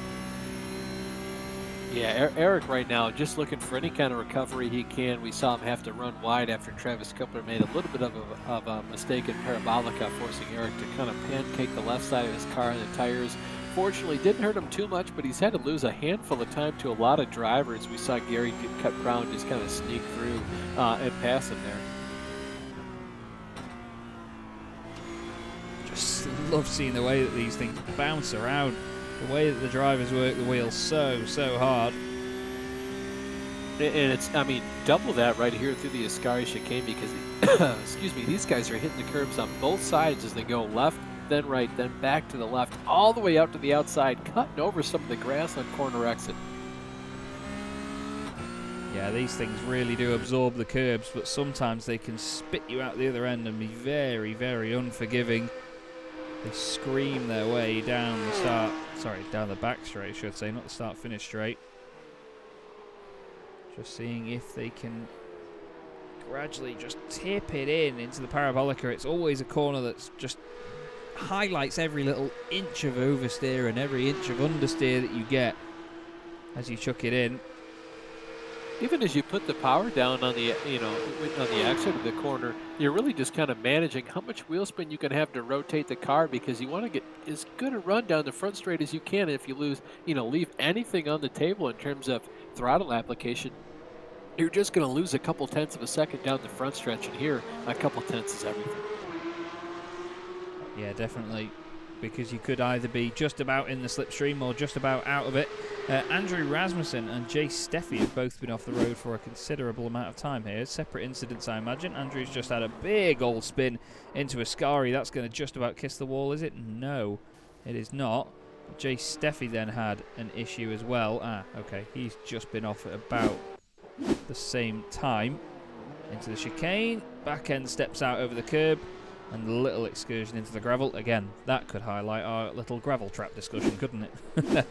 Yeah, Eric right now just looking for any kind of recovery he can. We saw him have to run wide after Travis Kupler made a little bit of a mistake in Parabolica, forcing Eric to kind of pancake the left side of his car and the tires. Fortunately, didn't hurt him too much, but he's had to lose a handful of time to a lot of drivers. We saw Gary Cut Brown just kind of sneak through and pass him there. Just love seeing the way that these things bounce around. The way that the drivers work the wheels so hard. And it's, I mean, double that right here through the Ascari chicane because, excuse me, these guys are hitting the curbs on both sides as they go left, then right, then back to the left, all the way out to the outside, cutting over some of the grass on corner exit. Yeah, these things really do absorb the curbs, but sometimes they can spit you out the other end and be very unforgiving. They scream their way down the back straight, I should say, not the start-finish straight. Just seeing if they can gradually just tip it into the Parabolica. It's always a corner that's just highlights every little inch of oversteer and every inch of understeer that you get as you chuck it in. Even as you put the power down on the, on the exit of the corner, you're really just kind of managing how much wheel spin you can have to rotate the car because you want to get as good a run down the front straight as you can. If you leave anything on the table in terms of throttle application, you're just going to lose a couple tenths of a second down the front stretch, and here, a couple tenths is everything. Yeah, definitely, because you could either be just about in the slipstream or just about out of it. Andrew Rasmussen and Jay Steffi have both been off the road for a considerable amount of time here. Separate incidents, I imagine. Andrew's just had a big old spin into Ascari. That's going to just about kiss the wall, is it? No, it is not. Jay Steffi then had an issue as well. Okay, he's just been off at about the same time. Into the chicane, back end steps out over the curb, and a little excursion into the gravel. Again, that could highlight our little gravel trap discussion, couldn't it?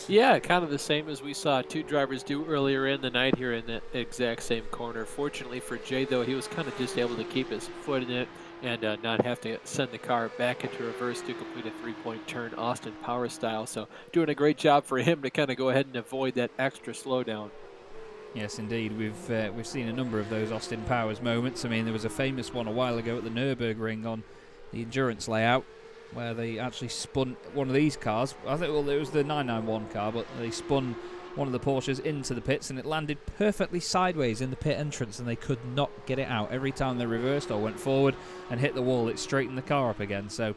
Yeah, kind of the same as we saw two drivers do earlier in the night here in that exact same corner. Fortunately for Jay, though, he was kind of just able to keep his foot in it and not have to send the car back into reverse to complete a three-point turn, Austin Power style. So doing a great job for him to kind of go ahead and avoid that extra slowdown. Yes, indeed. We've seen a number of those Austin Powers moments. I mean, there was a famous one a while ago at the Nürburgring on the endurance layout where they actually spun one of these cars. I think, well, it was the 991 car, but they spun one of the Porsches into the pits and it landed perfectly sideways in the pit entrance and they could not get it out. Every time they reversed or went forward and hit the wall, it straightened the car up again. So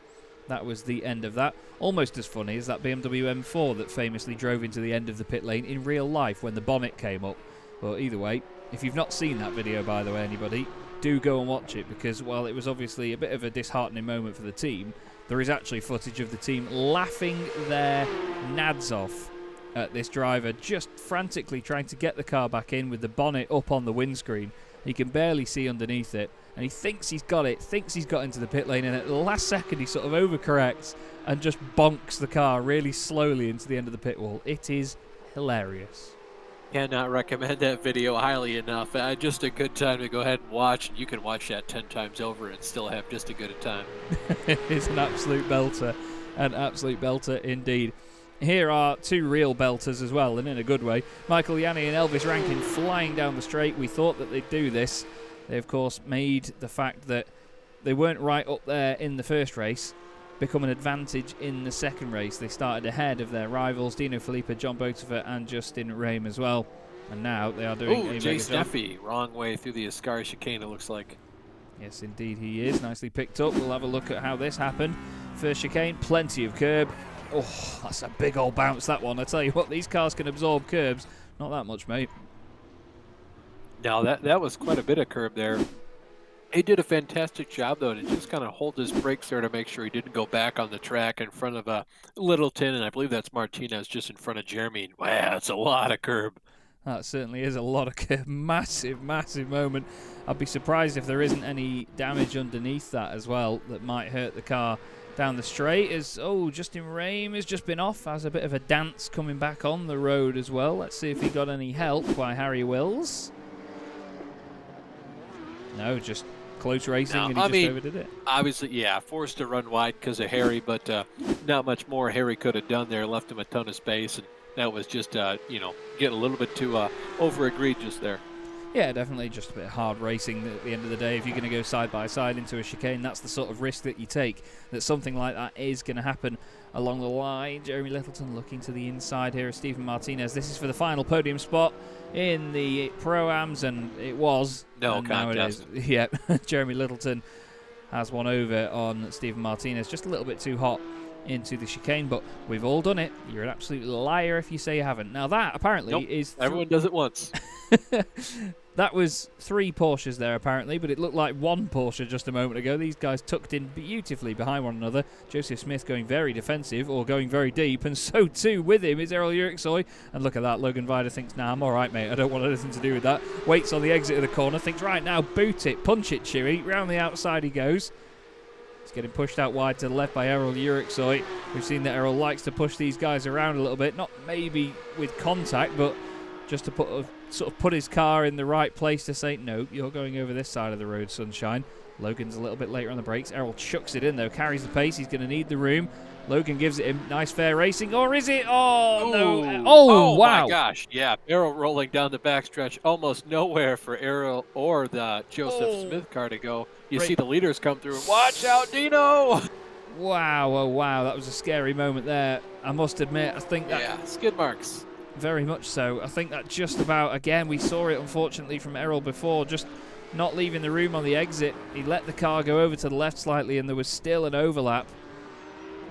that was the end of that. Almost as funny as that BMW M4 that famously drove into the end of the pit lane in real life when the bonnet came up. But either way, if you've not seen that video, by the way, anybody, do go and watch it, because while it was obviously a bit of a disheartening moment for the team, there is actually footage of the team laughing their nads off at this driver, just frantically trying to get the car back in with the bonnet up on the windscreen. He can barely see underneath it, and he thinks he's got it, thinks he's got into the pit lane, and at the last second he sort of overcorrects and just bonks the car really slowly into the end of the pit wall. It is hilarious. Cannot recommend that video highly enough. Just a good time to go ahead and watch, and you can watch that 10 times over and still have just as good a time. It's an absolute belter indeed. Here are two real belters as well, and in a good way. Michael Yanni and Elvis Rankin flying down the straight. We thought that they'd do this. They, of course, made the fact that they weren't right up there in the first race become an advantage in the second race. They started ahead of their rivals, Dino Felipe, John Botifer, and Justin Rame as well. And now they are doing a Jay mega job. Steffi, wrong way through the Ascari chicane, it looks like. Yes, indeed he is. Nicely picked up. We'll have a look at how this happened. First chicane, plenty of curb. Oh, that's a big old bounce, that one. I tell you what, these cars can absorb curbs. Not that much, mate. No, that was quite a bit of curb there. He did a fantastic job, though, to just kind of hold his brakes there to make sure he didn't go back on the track in front of Littleton, and I believe that's Martinez just in front of Jeremy. And, wow, it's a lot of curb. That certainly is a lot of curb. Massive moment. I'd be surprised if there isn't any damage underneath that as well that might hurt the car down the straight as, Justin Rame has just been off, has a bit of a dance coming back on the road as well. Let's see if he got any help by Harry Wills. No, just close racing, and he just overdid it. Obviously, yeah, forced to run wide because of Harry, but not much more Harry could have done there. Left him a ton of space, and that was just, getting a little bit too over-egregious there. Yeah, definitely just a bit of hard racing at the end of the day. If you're going to go side by side into a chicane, that's the sort of risk that you take, that something like that is going to happen along the line. Jeremy Littleton looking to the inside here of Stephen Martinez. This is for the final podium spot in the Pro-Ams, and it was. No contest. Now it is. Yeah, Jeremy Littleton has one over on Stephen Martinez. Just a little bit too hot into the chicane, but we've all done it. You're an absolute liar if you say you haven't. Now that apparently is... Everyone does it once. That was 3 Porsches there apparently, but it looked like 1 Porsche just a moment ago. These guys tucked in beautifully behind one another. Joseph Smith going very defensive, or going very deep, and so too with him is Errol Yuriksoy. And look at that, Logan Vida thinks, nah, I'm alright mate, I don't want anything to do with that. Waits on the exit of the corner, thinks right now, boot it, punch it Chewy, round the outside he goes. He's getting pushed out wide to the left by Errol Yuriksoy. We've seen that Errol likes to push these guys around a little bit, not maybe with contact, but just to put his car in the right place to say, no, you're going over this side of the road, sunshine. Logan's a little bit later on the brakes. Errol chucks it in, though, carries the pace. He's going to need the room. Logan gives it him. Nice, fair racing. Or is it? Oh, no. Oh, wow. Oh, my gosh. Yeah, Errol rolling down the backstretch. Almost nowhere for Errol or the Joseph Smith car to go. You see the leaders come through. Watch out, Dino! Wow, oh, wow. That was a scary moment there. I must admit, I think that... Yeah, skid marks. Very much so. I think that just about, again, we saw it unfortunately from Errol before, just not leaving the room on the exit. He let the car go over to the left slightly, and there was still an overlap.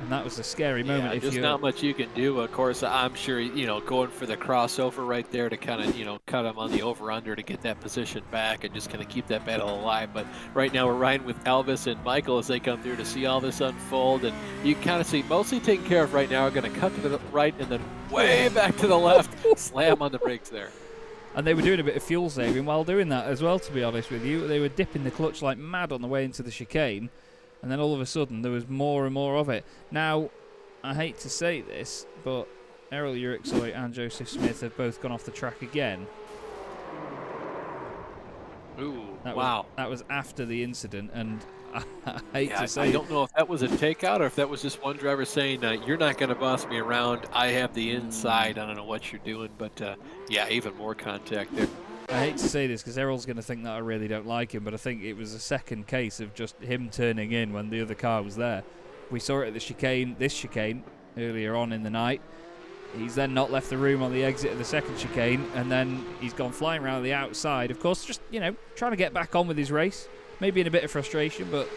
And that was a scary moment. Yeah, just not much you can do. Of course, I'm sure, going for the crossover right there to kind of, cut him on the over-under to get that position back and just kind of keep that battle alive. But right now we're riding with Elvis and Michael as they come through to see all this unfold. And you kind of see mostly taken care of right now. Are going to cut to the right and then way back to the left. Slam on the brakes there. And they were doing a bit of fuel saving while doing that as well, to be honest with you. They were dipping the clutch like mad on the way into the chicane. And then all of a sudden, there was more and more of it. Now, I hate to say this, but Errol Yuriksoy and Joseph Smith have both gone off the track again. Ooh, wow. That was after the incident, and I hate to say... I don't know if that was a takeout or if that was just one driver saying, you're not going to boss me around. I have the inside. I don't know what you're doing, but, even more contact there. I hate to say this because Errol's going to think that I really don't like him, but I think it was a second case of just him turning in when the other car was there. We saw it at the this chicane, earlier on in the night. He's then not left the room on the exit of the second chicane, and then he's gone flying around the outside. Of course, just, trying to get back on with his race. Maybe in a bit of frustration, but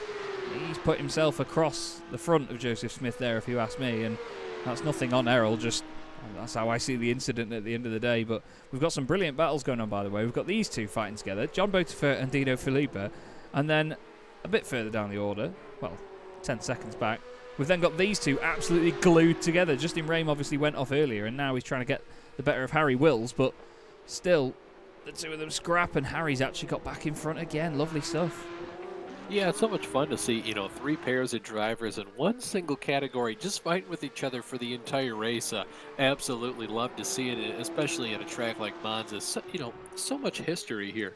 he's put himself across the front of Joseph Smith there, if you ask me, and that's nothing on Errol, just... That's how I see the incident at the end of the day. But we've got some brilliant battles going on, by the way. We've got these two fighting together, John Botifer and Dino Filippa. And then a bit further down the order, well, 10 seconds back, we've then got these two absolutely glued together. Justin Rame obviously went off earlier, and now he's trying to get the better of Harry Wills. But still, the two of them scrap, and Harry's actually got back in front again. Lovely stuff. Yeah, it's so much fun to see, 3 pairs of drivers in one single category just fighting with each other for the entire race. Absolutely love to see it, especially at a track like Monza. So much history here.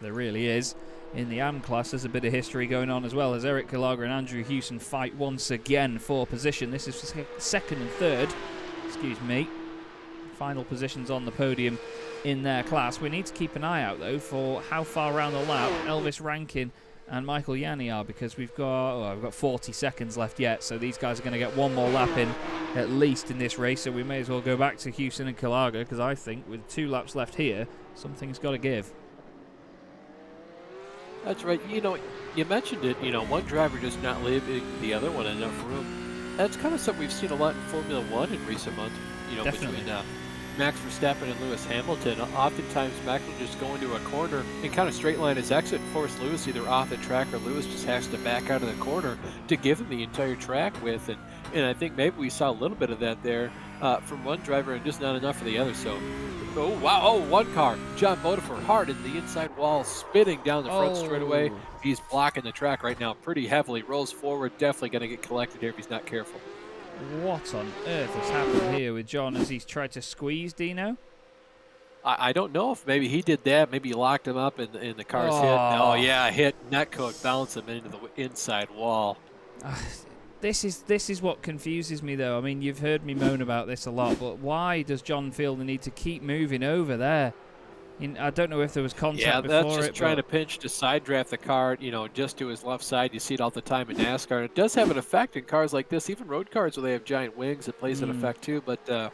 There really is. In the AM class, there's a bit of history going on as well, as Eric Gallagher and Andrew Hewson fight once again for position. This is second and third. Final positions on the podium in their class. We need to keep an eye out, though, for how far around the lap Elvis Rankin and Michael Yanni are, because we've got 40 seconds left yet, so these guys are going to get one more lap in at least in this race, so we may as well go back to Hewson and Gallagher, because I think with 2 laps left here, something's got to give. That's right. You mentioned it, one driver just not leaving the other one enough room. That's kind of something we've seen a lot in Formula 1 in recent months, Definitely. between Max Verstappen and Lewis Hamilton. Oftentimes, Max will just go into a corner and kind of straight line his exit, force Lewis either off the track, or Lewis just has to back out of the corner to give him the entire track width. And I think maybe we saw a little bit of that there from one driver and just not enough for the other. So, oh wow, oh one car, John Bodefer hard in the inside wall, spinning down the front straightaway. He's blocking the track right now pretty heavily. Rolls forward, definitely going to get collected here if he's not careful. What on earth has happened here with John as he's tried to squeeze Dino? I don't know if maybe he did that. Maybe he locked him up and the car's hit. Oh, yeah, hit netcode, bounce him into the inside wall. This is what confuses me, though. I mean, you've heard me moan about this a lot, but why does John feel the need to keep moving over there? I don't know if there was contact before it. Yeah, that's just trying to pinch to side draft the car, just to his left side. You see it all the time in NASCAR. It does have an effect in cars like this, even road cars where they have giant wings. It plays an effect too, but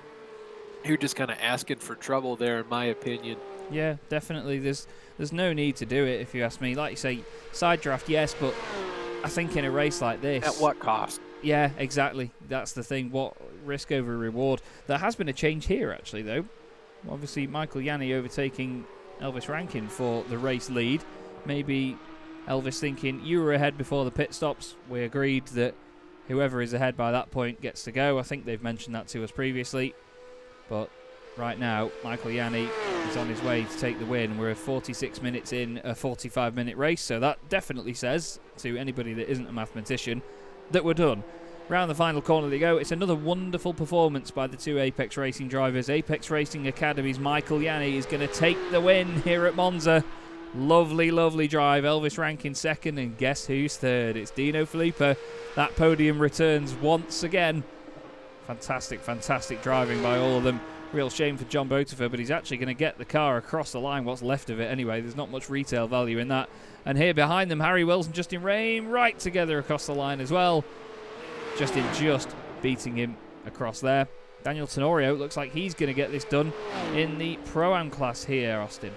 you're just kind of asking for trouble there, in my opinion. Yeah, definitely. There's no need to do it, if you ask me. Like you say, side draft, yes, but I think in a race like this... At what cost? Yeah, exactly. That's the thing. What risk over reward? There has been a change here, actually, though. Obviously, Michael Yanni overtaking Elvis Rankin for the race lead. Maybe Elvis thinking, you were ahead before the pit stops. We agreed that whoever is ahead by that point gets to go. I think they've mentioned that to us previously. But right now, Michael Yanni is on his way to take the win. We're 46 minutes in a 45-minute race, so that definitely says to anybody that isn't a mathematician that we're done. Round the final corner they go. It's another wonderful performance by the two Apex Racing drivers. Apex Racing Academy's Michael Yanni is going to take the win here at Monza. Lovely, lovely drive. Elvis Rankin second, and guess who's third? It's Dino Filippo. That podium returns once again. Fantastic, fantastic driving by all of them. Real shame for John Botifer, but he's actually going to get the car across the line, what's left of it anyway. There's not much retail value in that. And here behind them, Harry Wills and Justin Rame right together across the line as well. Justin just beating him across there. Daniel Tenorio looks like he's going to get this done in the Pro-Am class here, Austin.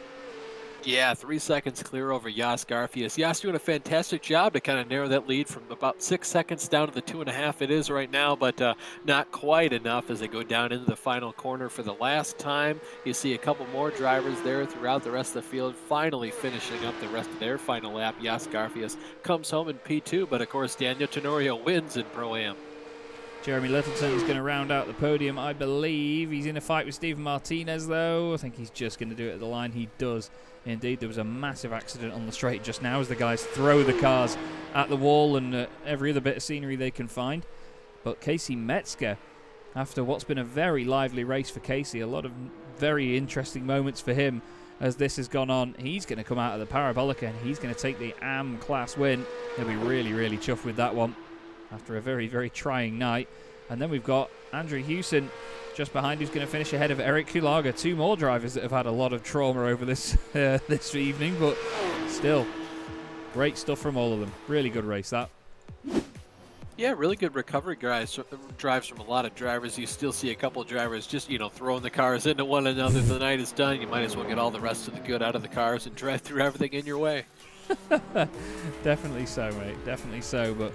Yeah, 3 seconds clear over Jas Garfias. Jas doing a fantastic job to kind of narrow that lead from about 6 seconds down to the 2.5 it is right now, but not quite enough as they go down into the final corner for the last time. You see a couple more drivers there throughout the rest of the field, finally finishing up the rest of their final lap. Jas Garfias comes home in P2, but of course Daniel Tenorio wins in Pro-Am. Jeremy Littleton is going to round out the podium, I believe. He's in a fight with Steven Martinez, though. I think he's just going to do it at the line. He does. Indeed, there was a massive accident on the straight just now as the guys throw the cars at the wall and every other bit of scenery they can find. But Casey Metzger, after what's been a very lively race for Casey, a lot of very interesting moments for him as this has gone on. He's going to come out of the Parabolica and he's going to take the AM class win. He'll be really, really chuffed with that one after a very, very trying night. And then we've got Andrew Hewson just behind, who's going to finish ahead of Eric Kulaga. Two more drivers that have had a lot of trauma over this this evening, but still, great stuff from all of them. Really good race, that. Yeah, really good recovery drives from a lot of drivers. You still see a couple of drivers just, throwing the cars into one another. The night is done. You might as well get all the rest of the good out of the cars and drive through everything in your way. Definitely so, mate. Definitely so, but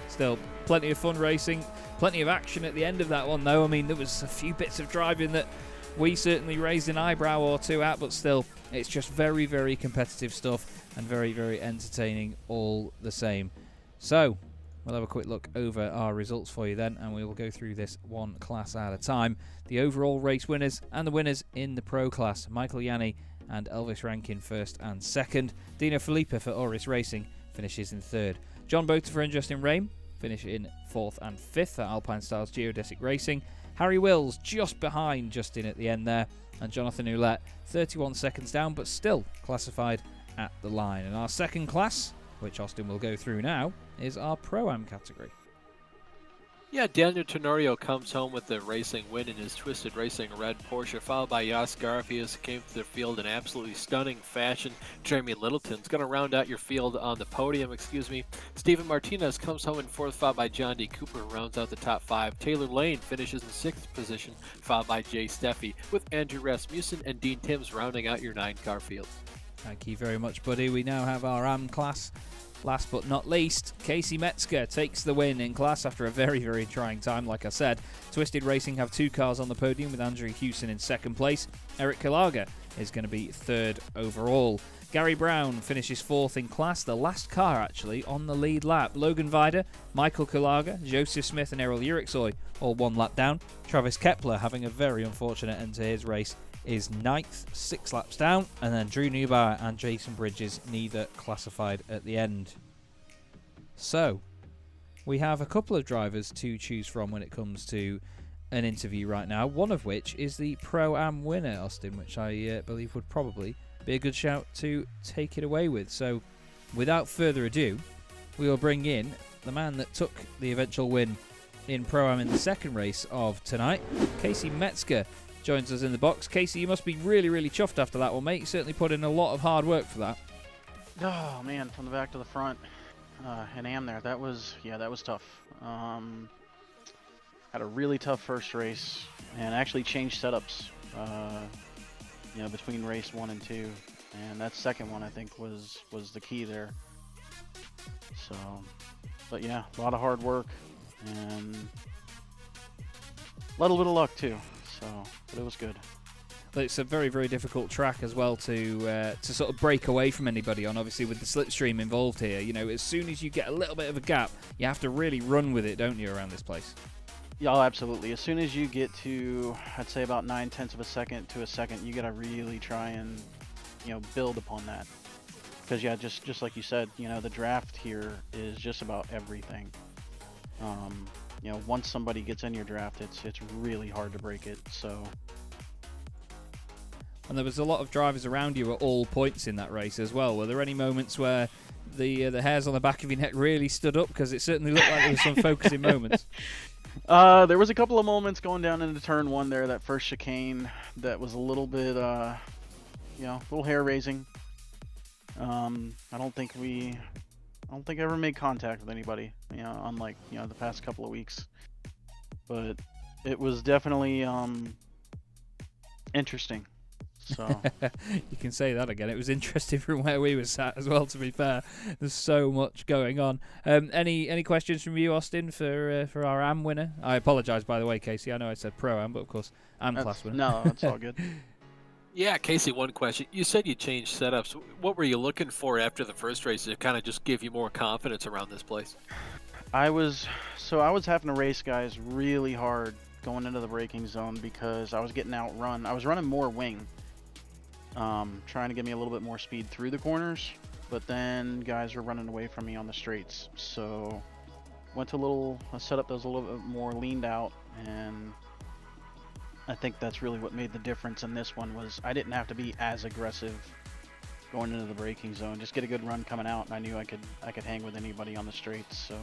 still, plenty of fun racing, plenty of action at the end of that one, though. I mean, there was a few bits of driving that we certainly raised an eyebrow or two at, but still, it's just very, very competitive stuff and very, very entertaining all the same. So, we'll have a quick look over our results for you then, and we will go through this one class at a time. The overall race winners and the winners in the Pro class, Michael Yanni and Elvis Rankin first and second. Dino Filippo for Auris Racing finishes in third. John Botifer and Justin Rame finish in 4th and 5th at Alpine Styles Geodesic Racing. Harry Wills just behind Justin at the end there, and Jonathan Ouellette 31 seconds down, but still classified at the line. And our second class, which Austin will go through now, is our Pro-Am category. Yeah, Daniel Tenorio comes home with the racing win in his Twisted Racing red Porsche, followed by Jas Garfias, who came to the field in absolutely stunning fashion. Jeremy Littleton's going to round out your field on the podium, Steven Martinez comes home in 4th, followed by John D. Cooper, who rounds out the top 5. Taylor Lane finishes in 6th position, followed by Jay Steffi, with Andrew Rasmussen and Dean Timms rounding out your 9-car field. Thank you very much, buddy. We now have our AM class. Last but not least, Casey Metzger takes the win in class after a very, very trying time, like I said. Twisted Racing have 2 cars on the podium with Andrew Hewson in 2nd place. Eric Kulaga is going to be 3rd overall. Gary Brown finishes 4th in class, the last car actually on the lead lap. Logan Vida, Michael Kulaga, Joseph Smith and Errol Urixoy all 1 lap down. Travis Kepler, having a very unfortunate end to his race, is 9th, 6 laps down. And then Drew Neubauer and Jason Bridges, neither classified at the end. So, we have a couple of drivers to choose from when it comes to an interview right now, one of which is the Pro-Am winner, Austin, which I believe would probably be a good shout to take it away with. So, without further ado, we will bring in the man that took the eventual win in Pro-Am in the second race of tonight. Casey Metzger joins us in the box. Casey, you must be really, really chuffed after that one, mate. You certainly put in a lot of hard work for that. Oh, man, from the back to the front. And Am there, that was tough. Had a really tough first race and actually changed setups, between race 1 and 2, and that second one I think was the key there. So, but yeah, a lot of hard work and a little bit of luck too. So, but it was good. But it's a very, very difficult track as well to sort of break away from anybody on, obviously with the slipstream involved here. You know, as soon as you get a little bit of a gap, you have to really run with it, don't you, around this place? Yeah, absolutely. As soon as you get to, I'd say about 9/10 of a second to a second, you gotta really try and, build upon that. Because yeah, just like you said, the draft here is just about everything. Once somebody gets in your draft, it's really hard to break it. So. And there was a lot of drivers around you at all points in that race as well. Were there any moments where the hairs on the back of your neck really stood up? Because it certainly looked like there was some focusing moments. There was a couple of moments going down into turn 1 there, that first chicane, that was a little bit, a little hair raising. I don't think I ever made contact with anybody, unlike, the past couple of weeks. But it was definitely, interesting. So you can say that again. It was interesting from where we were sat as well, to be fair. There's so much going on. Any questions from you, Austin, for our Am winner? I apologise, by the way, Casey. I know I said Pro-Am, but of course, Am class winner. No, that's all good. Yeah, Casey, one question. You said you changed setups. What were you looking for after the first race to kind of just give you more confidence around this place? I was having to race guys really hard going into the braking zone because I was getting outrun. I was running more wing. Trying to give me a little bit more speed through the corners, but then guys were running away from me on the straights. So went to a setup that was a little bit more leaned out, and I think that's really what made the difference in this one. Was I didn't have to be as aggressive going into the braking zone, just get a good run coming out, and I knew I could hang with anybody on the straights. So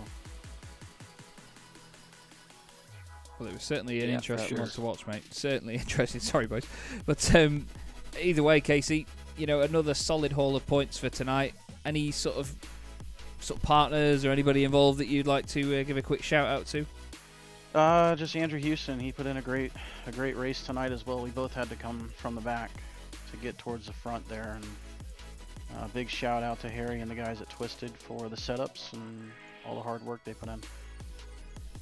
well, it was certainly an interesting one to watch, mate. Certainly interesting. Sorry, boys, but either way, Casey, another solid haul of points for tonight. Any sort of partners or anybody involved that you'd like to give a quick shout out to? Just Andrew Houston. He put in a great race tonight as well. We both had to come from the back to get towards the front there, and big shout out to Harry and the guys at Twisted for the setups and all the hard work they put in.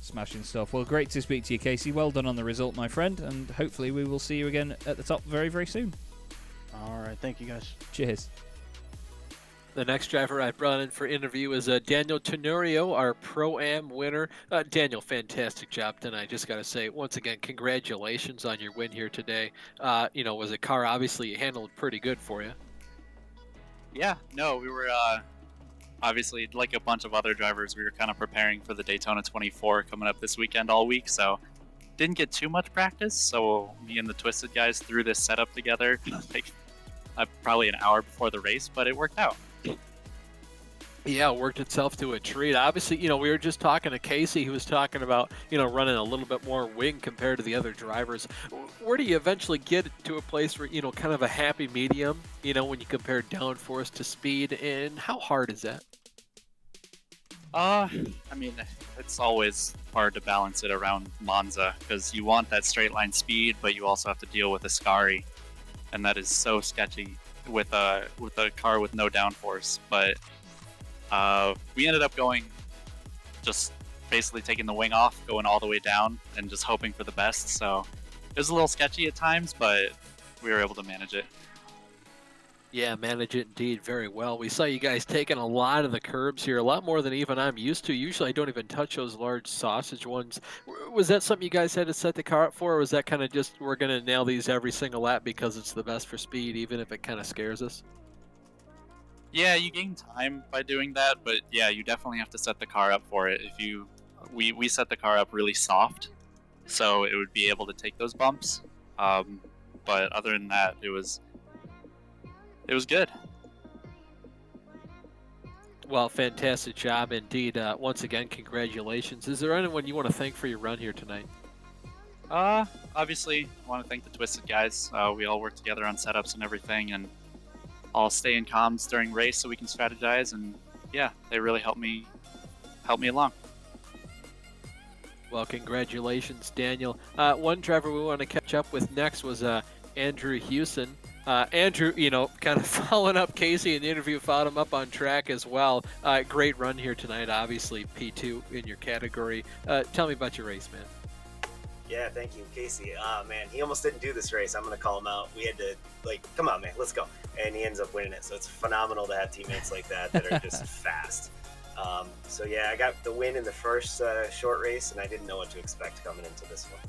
Smashing stuff. Well, great to speak to you, Casey. Well done on the result, my friend, and hopefully we will see you again at the top very, very soon. All right, thank you guys. Cheers. The next driver I brought in for interview is Daniel Tenorio, our Pro-Am winner. Daniel, fantastic job tonight. Just got to say, once again, congratulations on your win here today. Was a car obviously handled pretty good for you. Yeah, no, we were obviously, like a bunch of other drivers, we were kind of preparing for the Daytona 24 coming up this weekend all week, so didn't get too much practice. So me and the Twisted guys threw this setup together like probably an hour before the race, but it worked out. Yeah, it worked itself to a treat. Obviously, we were just talking to Casey, who was talking about, running a little bit more wing compared to the other drivers. Where do you eventually get to a place where, kind of a happy medium, when you compare downforce to speed, and how hard is that? It's always hard to balance it around Monza because you want that straight line speed, but you also have to deal with a Scari, and that is so sketchy with a car with no downforce. But we ended up going, just basically taking the wing off, going all the way down, and just hoping for the best. So it was a little sketchy at times, but we were able to manage it. Yeah, manage it indeed very well. We saw you guys taking a lot of the curbs here, a lot more than even I'm used to. Usually I don't even touch those large sausage ones. Was that something you guys had to set the car up for, or was that kind of just we're going to nail these every single lap because it's the best for speed, even if it kind of scares us? Yeah, you gain time by doing that, but yeah, you definitely have to set the car up for it. We set the car up really soft, so it would be able to take those bumps. Um, but other than that, it was good. Well, fantastic job indeed. Once again, congratulations. Is there anyone you want to thank for your run here tonight? Obviously, I want to thank the Twisted guys. We all work together on setups and everything, and all stay in comms during race so we can strategize. And yeah, they really help me along. Well, congratulations, Daniel. One driver we want to catch up with next was Andrew Hewson. Andrew, kind of following up Casey in the interview, followed him up on track as well. Great run here tonight, obviously P2 in your category. Tell me about your race, man. Yeah, thank you, Casey. Man, he almost didn't do this race. I'm going to call him out. We had to, come on, man, let's go. And he ends up winning it. So it's phenomenal to have teammates like that are just fast. So yeah, I got the win in the first short race, and I didn't know what to expect coming into this one.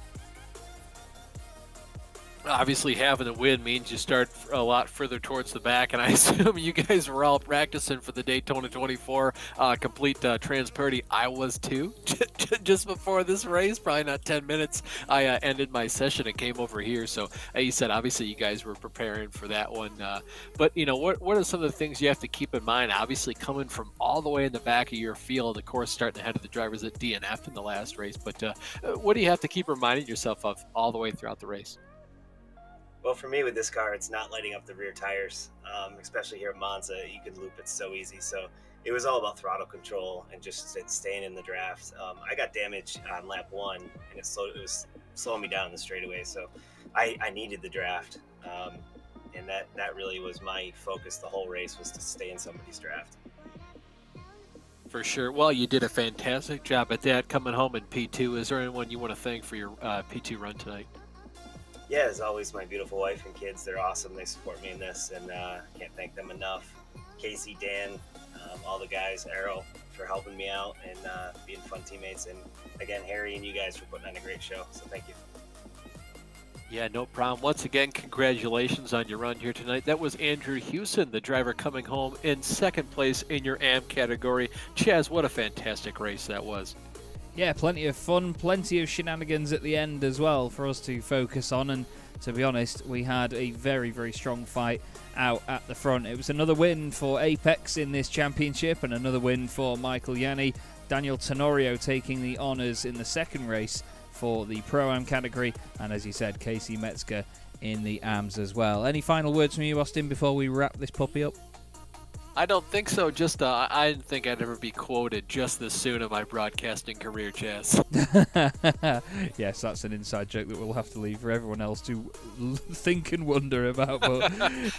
Obviously, having a win means you start a lot further towards the back, and I assume you guys were all practicing for the Daytona 24. Complete transparency, I was too. Just before this race, probably not 10 minutes, I ended my session and came over here. So you said, obviously, you guys were preparing for that one. But, what are some of the things you have to keep in mind? Obviously, coming from all the way in the back of your field, of course, starting ahead of the drivers at DNF in the last race. But what do you have to keep reminding yourself of all the way throughout the race? Well, for me with this car, it's not lighting up the rear tires, especially here at Monza. You can loop it so easy. So it was all about throttle control and just staying in the draft. I got damage on lap 1, and it was slowing me down in the straightaway. So I needed the draft, and that really was my focus the whole race, was to stay in somebody's draft. For sure. Well, you did a fantastic job at that, coming home in P2. Is there anyone you want to thank for your P2 run tonight? Yeah, as always, my beautiful wife and kids, they're awesome. They support me in this, and can't thank them enough. Casey, Dan, all the guys, Arrow, for helping me out and being fun teammates. And again, Harry and you guys for putting on a great show. So thank you. Yeah, no problem. Once again, congratulations on your run here tonight. That was Andrew Hewson, the driver coming home in second place in your AM category. Chaz, what a fantastic race that was. Yeah, plenty of fun, plenty of shenanigans at the end as well for us to focus on, and to be honest, we had a very, very strong fight out at the front. It was another win for Apex in this championship and another win for Michael Yanni. Daniel Tenorio taking the honours in the second race for the Pro-Am category, and as you said, Casey Metzger in the AMs as well. Any final words from you, Austin, before we wrap this puppy up? I don't think so. Just I didn't think I'd ever be quoted just this soon in my broadcasting career, Chaz. Yes, that's an inside joke that we'll have to leave for everyone else to think and wonder about. But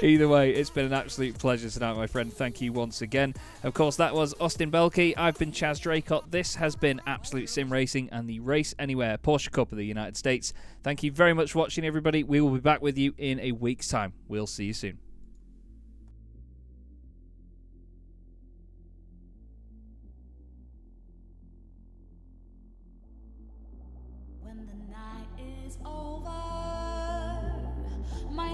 either way, it's been an absolute pleasure tonight, my friend. Thank you once again. Of course, that was Austin Belkey. I've been Chaz Draycott. This has been Absolute Sim Racing and the Race Anywhere Porsche Cup of the United States. Thank you very much for watching, everybody. We will be back with you in a week's time. We'll see you soon. When the night is over, my